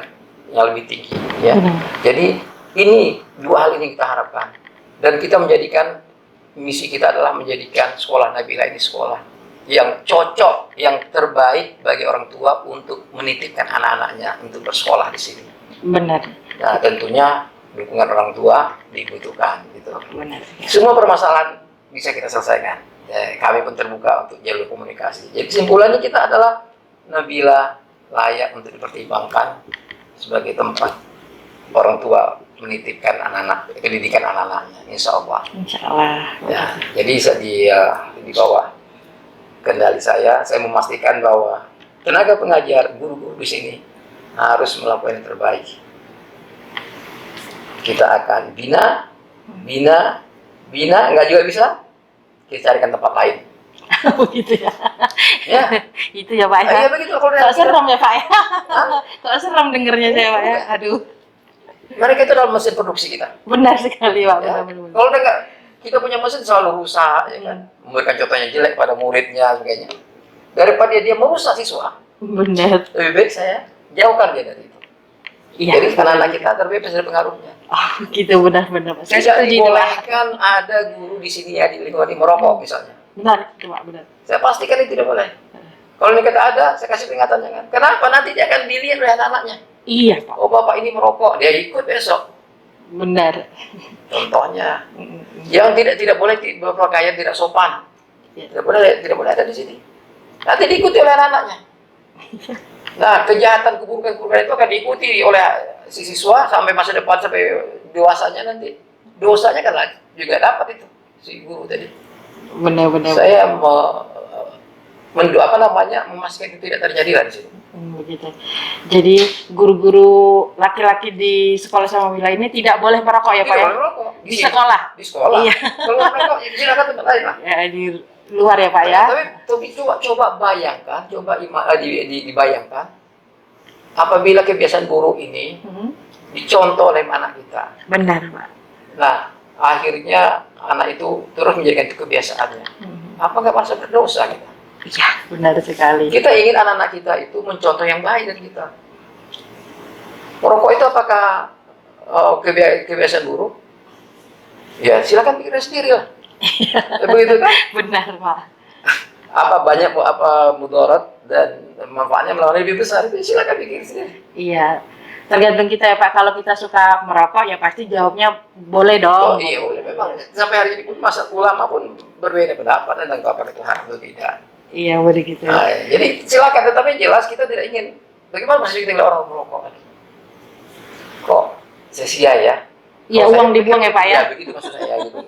[SPEAKER 2] yang lebih tinggi. Ya.
[SPEAKER 1] Benar.
[SPEAKER 2] Jadi ini dua hal ini kita harapkan, dan kita menjadikan misi kita adalah menjadikan Sekolah Nabila ini sekolah yang cocok, yang terbaik bagi orang tua untuk menitipkan anak-anaknya untuk bersekolah di sini.
[SPEAKER 1] Benar.
[SPEAKER 2] Nah, tentunya dukungan orang tua dibutuhkan gitu.
[SPEAKER 1] Benar.
[SPEAKER 2] Semua permasalahan bisa kita selesaikan. Ya, kami pun terbuka untuk jalur komunikasi. Jadi kesimpulannya kita adalah Nabila layak untuk dipertimbangkan sebagai tempat orang tua menitipkan anak-anak, pendidikan anak-anaknya, insya Allah.
[SPEAKER 1] Insya Allah.
[SPEAKER 2] Ya, jadi di bawah kendali saya memastikan bahwa tenaga pengajar, guru-guru di sini harus melakukan yang terbaik. Kita akan bina, nggak juga bisa, kita carikan tempat lain.
[SPEAKER 1] Begitu ya.
[SPEAKER 2] Ya,
[SPEAKER 1] Itu ya Pak ya.
[SPEAKER 2] ya begitu. Kalau
[SPEAKER 1] Kok serem ya Pak ya? Kok serem dengernya saya Pak ya? Aduh.
[SPEAKER 2] mereka itu adalah mesin produksi kita.
[SPEAKER 1] Benar sekali Pak.
[SPEAKER 2] Ya.
[SPEAKER 1] Benar.
[SPEAKER 2] Kalau enggak, kita punya mesin selalu rusak, ya kan? Memberikan contohnya jelek pada muridnya, sebagainya. Daripada dia merusak siswa,
[SPEAKER 1] Benar.
[SPEAKER 2] lebih baik saya jauhkan dia dari itu.
[SPEAKER 1] Iya.
[SPEAKER 2] Jadi anak-anak kita terbebas dari pengaruhnya.
[SPEAKER 1] Oh, gitu benar Pak. Saya
[SPEAKER 2] Tidak
[SPEAKER 1] setuju itu Pak.
[SPEAKER 2] dibolehkan ada guru di sini ya di lingkungan ini merokok misalnya.
[SPEAKER 1] Benar itu Pak, benar.
[SPEAKER 2] Saya pastikan itu tidak boleh. Kalau ini kata ada, saya kasih peringatan jangan. Kenapa? Nanti dia akan dilihat oleh anak-anaknya.
[SPEAKER 1] Iya Pak.
[SPEAKER 2] Oh bapak ini merokok, dia ikut besok.
[SPEAKER 1] Benar.
[SPEAKER 2] Contohnya, yang tidak boleh berpakaian tidak sopan, tidak boleh ada di sini. Nanti diikuti oleh anak-anaknya. Nah, kejahatan keburukan itu akan diikuti oleh si siswa sampai masa depan, sampai dewasanya nanti. Dosanya kan lagi juga dapat itu si guru tadi.
[SPEAKER 1] Benar.
[SPEAKER 2] Saya memastikan itu tidak terjadi lah di sini.
[SPEAKER 1] Begitu. Jadi guru-guru laki-laki di sekolah sama wilayah ini tidak boleh merokok ya Pak
[SPEAKER 2] Tidak
[SPEAKER 1] ya?
[SPEAKER 2] boleh merokok
[SPEAKER 1] Di sekolah.
[SPEAKER 2] Di sekolah.
[SPEAKER 1] Iya.
[SPEAKER 2] Kalau merokok, silakan tempat lain lah.
[SPEAKER 1] Ya, di luar ya Pak ya?
[SPEAKER 2] Tapi coba bayangkan, dibayangkan apabila kebiasaan buruk ini dicontoh oleh anak kita.
[SPEAKER 1] Benar Pak.
[SPEAKER 2] Nah, akhirnya anak itu terus menjadikan itu kebiasaannya. Apa nggak merasa berdosa kita?
[SPEAKER 1] Iya, benar sekali.
[SPEAKER 2] Kita ingin anak-anak kita itu mencontoh yang baik dari kita. Merokok itu apakah kebiasaan buruk? Ya, silakan pikirkan sendiri lah. Begitu kan?
[SPEAKER 1] Benar Pak.
[SPEAKER 2] Apa mudarat dan manfaatnya melawan lebih besar itu silakan pikir sendiri.
[SPEAKER 1] Iya. Tergantung kita ya Pak. Kalau kita suka merokok ya pasti jawabnya boleh
[SPEAKER 2] Oh
[SPEAKER 1] dong.
[SPEAKER 2] iya, boleh. Memang sampai hari ini pun masa ulama pun berbeda pendapat tentang apakah itu haram atau tidak.
[SPEAKER 1] Iya, begitu.
[SPEAKER 2] Nah, jadi silakan, tetapi jelas kita tidak ingin. Bagaimana masih kita orang merokok? Kok sia-sia ya?
[SPEAKER 1] Iya,
[SPEAKER 2] Kalau
[SPEAKER 1] uang
[SPEAKER 2] saya
[SPEAKER 1] dibuang ya Pak ya?
[SPEAKER 2] Ya begitu maksud saya gitu.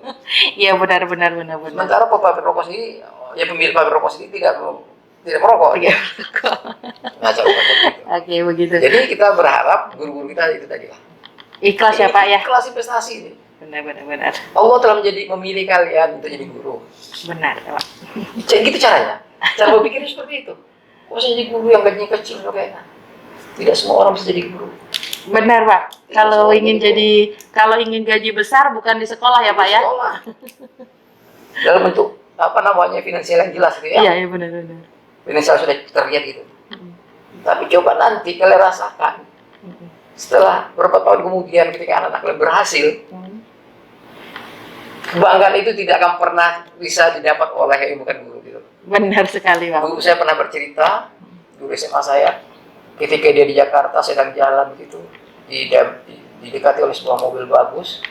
[SPEAKER 1] Iya, benar.
[SPEAKER 2] Sementara pabrik rokok sendiri, ya pemilik pabrik rokok sendiri tidak merokok.
[SPEAKER 1] Iya.
[SPEAKER 2] Nah, coba begitu.
[SPEAKER 1] Oke, begitu.
[SPEAKER 2] Jadi kita berharap guru-guru kita itu tadi lah.
[SPEAKER 1] Ikhlas ya Pak ya?
[SPEAKER 2] Kelas investasi ini.
[SPEAKER 1] Benar.
[SPEAKER 2] Allah telah memilih kalian untuk jadi guru.
[SPEAKER 1] Benar Pak.
[SPEAKER 2] Gitu caranya. Cara berpikirnya seperti itu. Kok saya jadi guru yang gajinya kecil kok enak? Tidak semua orang bisa jadi guru.
[SPEAKER 1] Benar Pak. Kalau
[SPEAKER 2] Sekolah
[SPEAKER 1] ingin gaji besar bukan di sekolah ya Pak ya?
[SPEAKER 2] Sekolah. Dalam bentuk finansial yang jelas gitu ya.
[SPEAKER 1] Iya, benar.
[SPEAKER 2] Finansial sudah terlihat gitu. Tapi coba nanti kalian rasakan setelah beberapa tahun kemudian ketika anak-anak kalian berhasil, kebanggaan itu tidak akan pernah bisa didapat oleh yang bukan guru gitu.
[SPEAKER 1] Benar sekali Pak.
[SPEAKER 2] Guru saya pernah bercerita, guru SMA saya, ketika dia di Jakarta sedang jalan gitu, didekati oleh sebuah mobil bagus,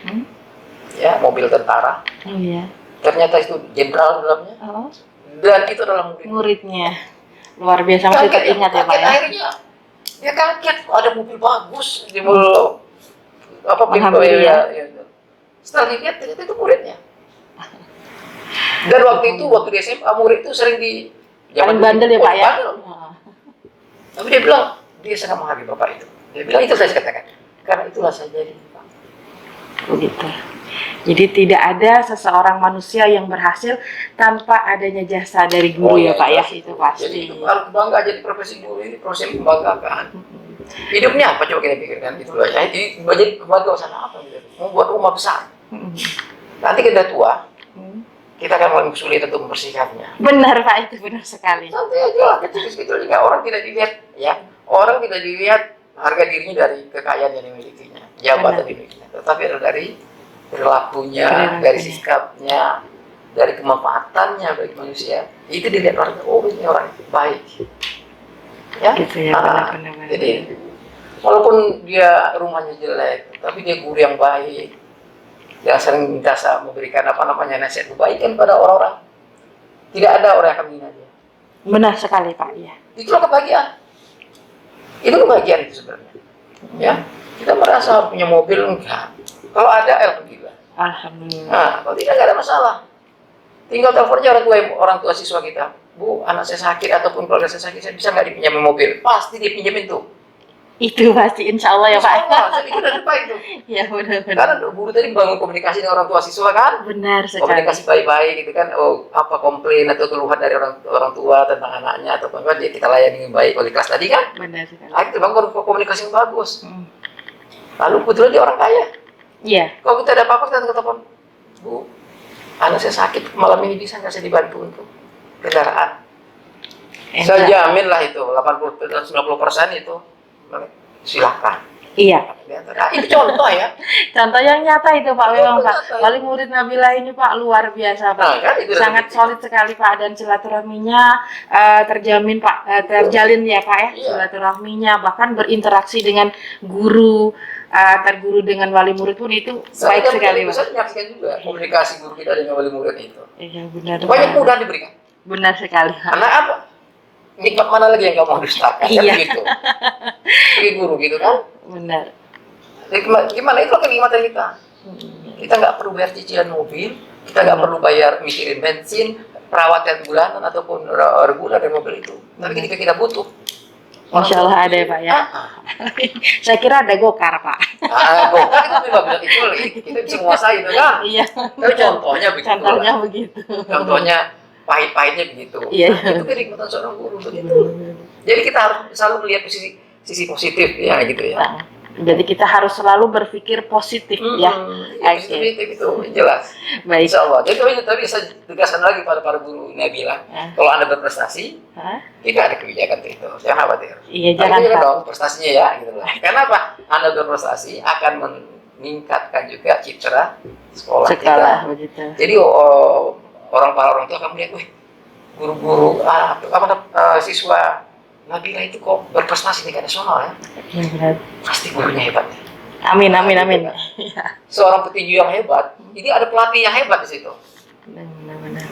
[SPEAKER 2] ya mobil tentara.
[SPEAKER 1] Iya.
[SPEAKER 2] Ternyata itu jenderal dalamnya,
[SPEAKER 1] Oh,
[SPEAKER 2] dan itu adalah
[SPEAKER 1] muridnya. Luar biasa, masih teringat ya Pak ya?
[SPEAKER 2] Akhirnya dia kaget, ada mobil bagus di mobil pintu
[SPEAKER 1] Alhamdulillah.
[SPEAKER 2] ya. Setelah dilihat ternyata itu muridnya. Dan waktu di SMA murid itu sering di
[SPEAKER 1] Paling bandel ya Pak ya?
[SPEAKER 2] bandel. Tapi dia bilang dia sangat menghargai bapak itu. Dia bilang itu saya katakan karena itulah saya jadi Pak.
[SPEAKER 1] begitu. Jadi tidak ada seseorang manusia yang berhasil tanpa adanya jasa dari guru ya Pak ya, itu pasti.
[SPEAKER 2] Jadi itu harus bangga, jadi profesi guru ini profesi yang membanggakan. Hidupnya apa coba kita pikirkan itu loh ya. Jadi keluarga sana apa gitu. Membuat rumah besar. Nanti kita tua, kita akan paling sulit untuk membersihkannya.
[SPEAKER 1] Benar Pak, itu benar sekali.
[SPEAKER 2] Santai aja lah, kecil-kecil juga orang tidak dilihat ya. Orang tidak dilihat harga dirinya dari kekayaan yang dimilikinya, jabatan yang dimilikinya, tetapi adalah dari perilakunya, dari sikapnya, dari kemanfaatannya bagi manusia. Itu dilihat orang, oh ini orang baik. Ya,
[SPEAKER 1] gitu ya, benar.
[SPEAKER 2] jadi walaupun dia rumahnya jelek, tapi dia guru yang baik, yang sering minta memberikan nasihat kebaikan pada orang-orang. Tidak ada orang yang akan menghina dia.
[SPEAKER 1] Benar sekali Pak, ya.
[SPEAKER 2] Itulah kebahagiaan. Itu kebahagiaan itu sebenarnya. Ya, kita merasa harus punya mobil enggak. Kalau ada, alhamdulillah.
[SPEAKER 1] Alhamdulillah.
[SPEAKER 2] Nah, kalau tidak nggak ada masalah. Tinggal telepon aja orang tua siswa kita. Bu, anak saya sakit ataupun keluarga saya sakit, saya bisa nggak dipinjamin mobil? Pasti dipinjamin tuh.
[SPEAKER 1] Itu pasti, insya Allah ya Pak.
[SPEAKER 2] Saya pikir udah baik tuh.
[SPEAKER 1] Ya benar.
[SPEAKER 2] Karena guru tadi bangun komunikasi dengan orang tua siswa kan.
[SPEAKER 1] Benar sekali.
[SPEAKER 2] Komunikasi baik-baik gitu kan. Oh, apa komplain atau keluhan dari orang tua tentang anaknya atau apa, dia kita layani dengan baik oleh kelas tadi kan.
[SPEAKER 1] Benar sekali.
[SPEAKER 2] Nah, itu bangun komunikasi yang bagus. Lalu kebetulan dia orang kaya.
[SPEAKER 1] Iya.
[SPEAKER 2] Kalau kita ada apa-apa kita telepon, Bu, anak saya sakit malam ini, bisa nggak saya dibantu untuk kendaraan? Saya jamin lah itu 80-90% itu silahkan.
[SPEAKER 1] Iya.
[SPEAKER 2] Nah, itu contoh ya.
[SPEAKER 1] Contoh yang nyata itu Pak, memang Pak. Wali murid Nabila ini Pak luar biasa Pak.
[SPEAKER 2] Nah, kan, itu
[SPEAKER 1] sangat solid sekali Pak, dan silaturahminya terjamin Pak, terjalin ya Pak ya.
[SPEAKER 2] Iya.
[SPEAKER 1] Silaturahminya, bahkan berinteraksi dengan guru, antar guru dengan wali murid pun itu baik sekali Pak.
[SPEAKER 2] Saya menyaksikan juga komunikasi guru kita dengan wali murid itu.
[SPEAKER 1] Iya benar.
[SPEAKER 2] Banyak mudah diberikan.
[SPEAKER 1] Benar sekali.
[SPEAKER 2] Karena apa? Nikmat mana lagi yang kamu mau dustakan?
[SPEAKER 1] Iya.
[SPEAKER 2] Kan gitu. Sebagai guru gitu kan.
[SPEAKER 1] Benar.
[SPEAKER 2] Jadi, gimana itu kenikmatan kita? Kita nggak perlu bayar cicilan mobil, kita nggak perlu bayar mikirin bensin, perawatan bulanan ataupun reguler dari mobil itu. Tapi ketika kita butuh,
[SPEAKER 1] Masya Allah ada ya Pak ya. Saya kira ada gokar Pak.
[SPEAKER 2] Gokar itu memang bilang itu kita bisa menguasai itu kan.
[SPEAKER 1] Iya.
[SPEAKER 2] Tapi contohnya begitu.
[SPEAKER 1] Contohnya begitu.
[SPEAKER 2] Contohnya pahit-pahitnya begitu.
[SPEAKER 1] Iya.
[SPEAKER 2] Itu kenikmatan seorang guru begitu. Jadi kita harus selalu melihat sisi positif ya gitu ya.
[SPEAKER 1] Nah, jadi kita harus selalu berpikir positif ya.
[SPEAKER 2] Positif itu jelas.
[SPEAKER 1] Baik.
[SPEAKER 2] Insya Allah. Jadi tapi saya tegaskan lagi pada para guru Nabila, kalau Anda berprestasi, tidak ada kebijakan itu. Jangan khawatir.
[SPEAKER 1] Iya, jangan
[SPEAKER 2] khawatir dong prestasinya ya gitu loh. Kenapa? Anda berprestasi akan meningkatkan juga citra sekolah kita.
[SPEAKER 1] Begitu.
[SPEAKER 2] Jadi para orang tua akan melihat, wih, guru-guru siswa Nabila itu kok berprestasi tingkat nasional ya.
[SPEAKER 1] Benar.
[SPEAKER 2] Pasti gurunya hebat.
[SPEAKER 1] Amin.
[SPEAKER 2] Seorang petinju yang hebat, ini ada pelatih yang hebat di situ.
[SPEAKER 1] Benar.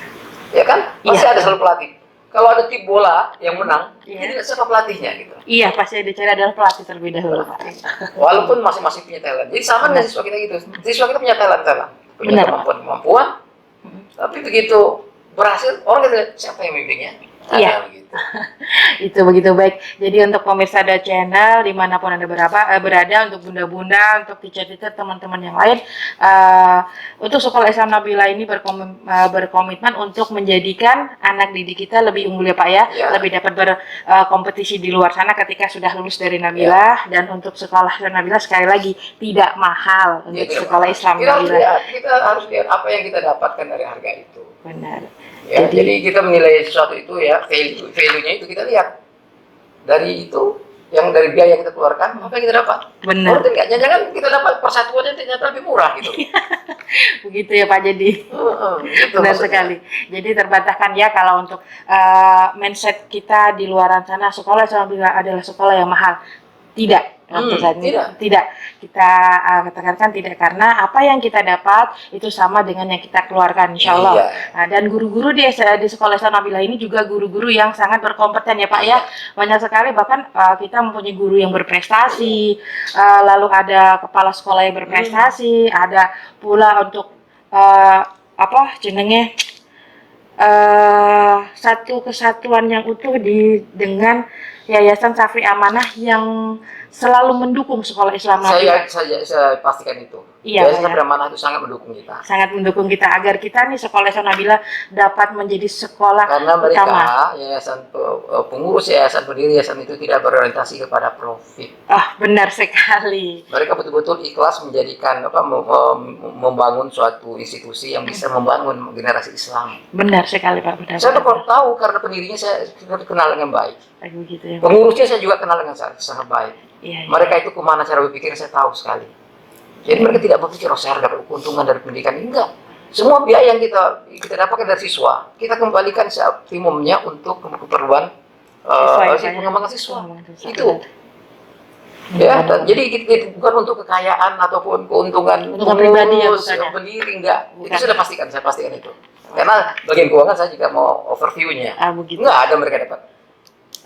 [SPEAKER 2] Ya kan? Pasti ada selalu pelatih. Kalau ada tim bola yang menang,
[SPEAKER 1] Iya.
[SPEAKER 2] ini siapa pelatihnya gitu.
[SPEAKER 1] Iya, pasti ada cara adalah pelatih terlebih dahulu Pak.
[SPEAKER 2] Walaupun masing-masing punya talent. Jadi sama dengan siswa kita gitu. Siswa kita punya talent, punya kemampuan. Tapi begitu berhasil, orang kita lihat siapa yang bimbingnya.
[SPEAKER 1] Iya.
[SPEAKER 2] Begitu.
[SPEAKER 1] Itu begitu baik. Jadi untuk pemirsa The Channel dimanapun Anda berada, untuk bunda-bunda, untuk teacher-teacher, teman-teman yang lain, untuk Sekolah Islam Nabila ini berkomitmen untuk menjadikan anak didik kita lebih unggul ya Pak ya, lebih dapat berkompetisi di luar sana ketika sudah lulus dari Nabila. Dan untuk Sekolah Islam Nabila sekali lagi tidak mahal untuk Sekolah Islam Nabila.
[SPEAKER 2] Kita harus lihat apa yang kita dapatkan dari harga itu.
[SPEAKER 1] Benar.
[SPEAKER 2] Ya, jadi kita menilai sesuatu itu ya, value-nya itu kita lihat dari itu, yang dari biaya yang kita keluarkan, apa yang kita dapat.
[SPEAKER 1] Benar.
[SPEAKER 2] Jangan kita dapat persatuannya ternyata lebih murah gitu.
[SPEAKER 1] Begitu ya Pak, jadi
[SPEAKER 2] gitu
[SPEAKER 1] benar sekali. Jadi terbantahkan ya kalau untuk mindset kita di luar sana, sekolah adalah sekolah yang mahal. Tidak. Tidak kita katakan tidak, karena apa yang kita dapat itu sama dengan yang kita keluarkan insya Allah.
[SPEAKER 2] Iya.
[SPEAKER 1] Nah, dan guru-guru di Sekolah Islam Nabila ini juga guru-guru yang sangat berkompeten ya Pak ya. Banyak sekali, bahkan kita mempunyai guru yang berprestasi, lalu ada kepala sekolah yang berprestasi, ada pula untuk satu kesatuan yang utuh dengan Yayasan Safri Amanah yang selalu mendukung Sekolah Islam Nabila.
[SPEAKER 2] Saya pastikan itu.
[SPEAKER 1] Iya,
[SPEAKER 2] Yayasan
[SPEAKER 1] Pak, ya.
[SPEAKER 2] Safri Amanah itu sangat mendukung kita.
[SPEAKER 1] Sangat mendukung kita agar kita nih sekolah Ihsan Nabila dapat menjadi sekolah
[SPEAKER 2] Karena mereka
[SPEAKER 1] utama.
[SPEAKER 2] pengurus yayasan, pendiri yayasan itu tidak berorientasi kepada profit.
[SPEAKER 1] Ah, benar sekali.
[SPEAKER 2] Mereka betul-betul ikhlas menjadikan membangun suatu institusi yang bisa membangun generasi Islam.
[SPEAKER 1] Benar sekali, Pak. Benar.
[SPEAKER 2] Saya tuh tahu karena pendirinya saya kenal dengan baik.
[SPEAKER 1] Begitu ya, Pak.
[SPEAKER 2] Pengurusnya saya juga kenal dengan sangat baik.
[SPEAKER 1] Iya, iya.
[SPEAKER 2] Mereka itu kemana cara berpikir saya tahu sekali. Jadi mereka tidak berpikir, oh saya dapat keuntungan dari pendidikan. Enggak. Semua biaya yang kita dapatkan dari siswa, kita kembalikan seoptimumnya untuk keperluan pengembangan siswa. Itu. Ya, jadi itu bukan untuk kekayaan ataupun keuntungan
[SPEAKER 1] pribadi ya,
[SPEAKER 2] pendiri, enggak. Bukan. Itu sudah pastikan, saya pastikan itu. Karena bagian keuangan saya juga mau overview-nya.
[SPEAKER 1] Begitu.
[SPEAKER 2] Enggak ada mereka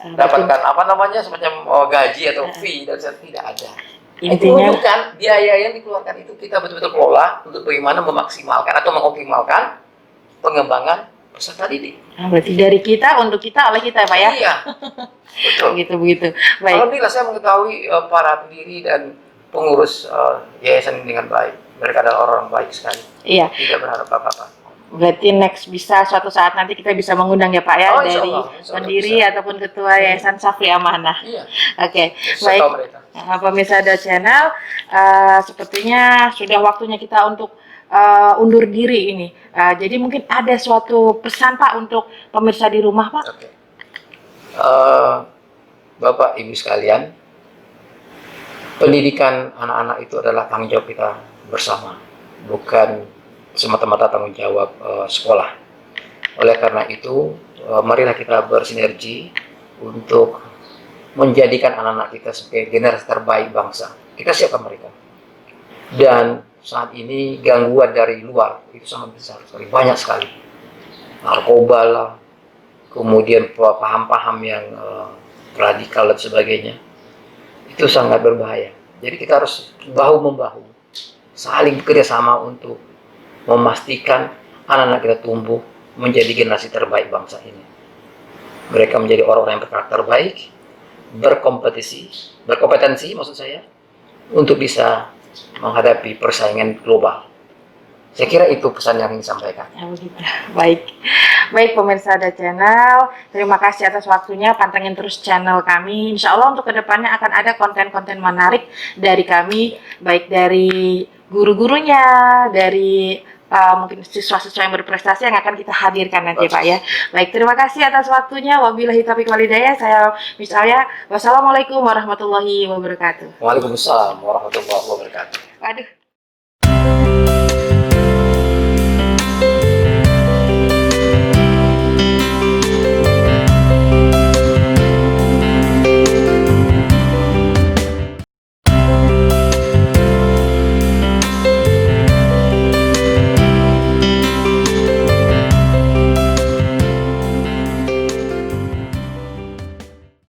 [SPEAKER 2] dapatkan apa namanya semacam gaji atau fee dan saya tidak ada.
[SPEAKER 1] Intinya
[SPEAKER 2] itu kan biaya yang dikeluarkan itu kita betul-betul kelola untuk bagaimana memaksimalkan atau mengoptimalkan pengembangan peserta didik.
[SPEAKER 1] Berarti dari kita untuk kita oleh kita, Pak, ya?
[SPEAKER 2] Iya, betul.
[SPEAKER 1] Begitu. Baik.
[SPEAKER 2] Alhamdulillah saya mengetahui para pendiri dan pengurus yayasan dengan baik. Mereka adalah orang baik sekali.
[SPEAKER 1] Iya.
[SPEAKER 2] Tidak berharap apa-apa.
[SPEAKER 1] Berarti next bisa suatu saat nanti kita bisa mengundang ya, Pak, ya,
[SPEAKER 2] Oh,
[SPEAKER 1] dari
[SPEAKER 2] insya Allah
[SPEAKER 1] pendiri
[SPEAKER 2] bisa.
[SPEAKER 1] ataupun ketua Yayasan Safri Amanah.
[SPEAKER 2] Iya.
[SPEAKER 1] Oke,
[SPEAKER 2] Saya tahu
[SPEAKER 1] baik.
[SPEAKER 2] mereka.
[SPEAKER 1] Pemirsa Ada Channel, sepertinya sudah waktunya kita untuk undur diri ini. Jadi mungkin ada suatu pesan, Pak, untuk pemirsa di rumah, Pak.
[SPEAKER 2] Oke. Bapak Ibu sekalian, pendidikan anak-anak itu adalah tanggung jawab kita bersama, bukan semata-mata tanggung jawab sekolah. Oleh karena itu, marilah kita bersinergi untuk menjadikan anak-anak kita sebagai generasi terbaik bangsa. Kita siapkan mereka. Dan saat ini gangguan dari luar itu sangat besar sekali, banyak sekali. Narkoba lah, kemudian paham-paham yang radikal dan sebagainya. Itu sangat berbahaya. Jadi kita harus bahu-membahu, saling bekerjasama untuk memastikan anak-anak kita tumbuh menjadi generasi terbaik bangsa ini. Mereka menjadi orang-orang yang berkarakter baik, berkompetensi maksud saya, untuk bisa menghadapi persaingan global. Saya kira itu pesan yang ingin disampaikan.
[SPEAKER 1] Ya, begitu. Baik pemirsa Ada Channel, terima kasih atas waktunya. Pantengin terus channel kami. Insya Allah untuk kedepannya akan ada konten-konten menarik dari kami, baik dari guru-gurunya, dari mungkin siswa-siswa yang berprestasi yang akan kita hadirkan nanti, Pak, ya. Baik, terima kasih atas waktunya. Wabillahi taufiq walhidayah. Saya misalnya, wassalamualaikum warahmatullahi wabarakatuh.
[SPEAKER 2] Waalaikumsalam warahmatullahi wabarakatuh.
[SPEAKER 1] Waduh.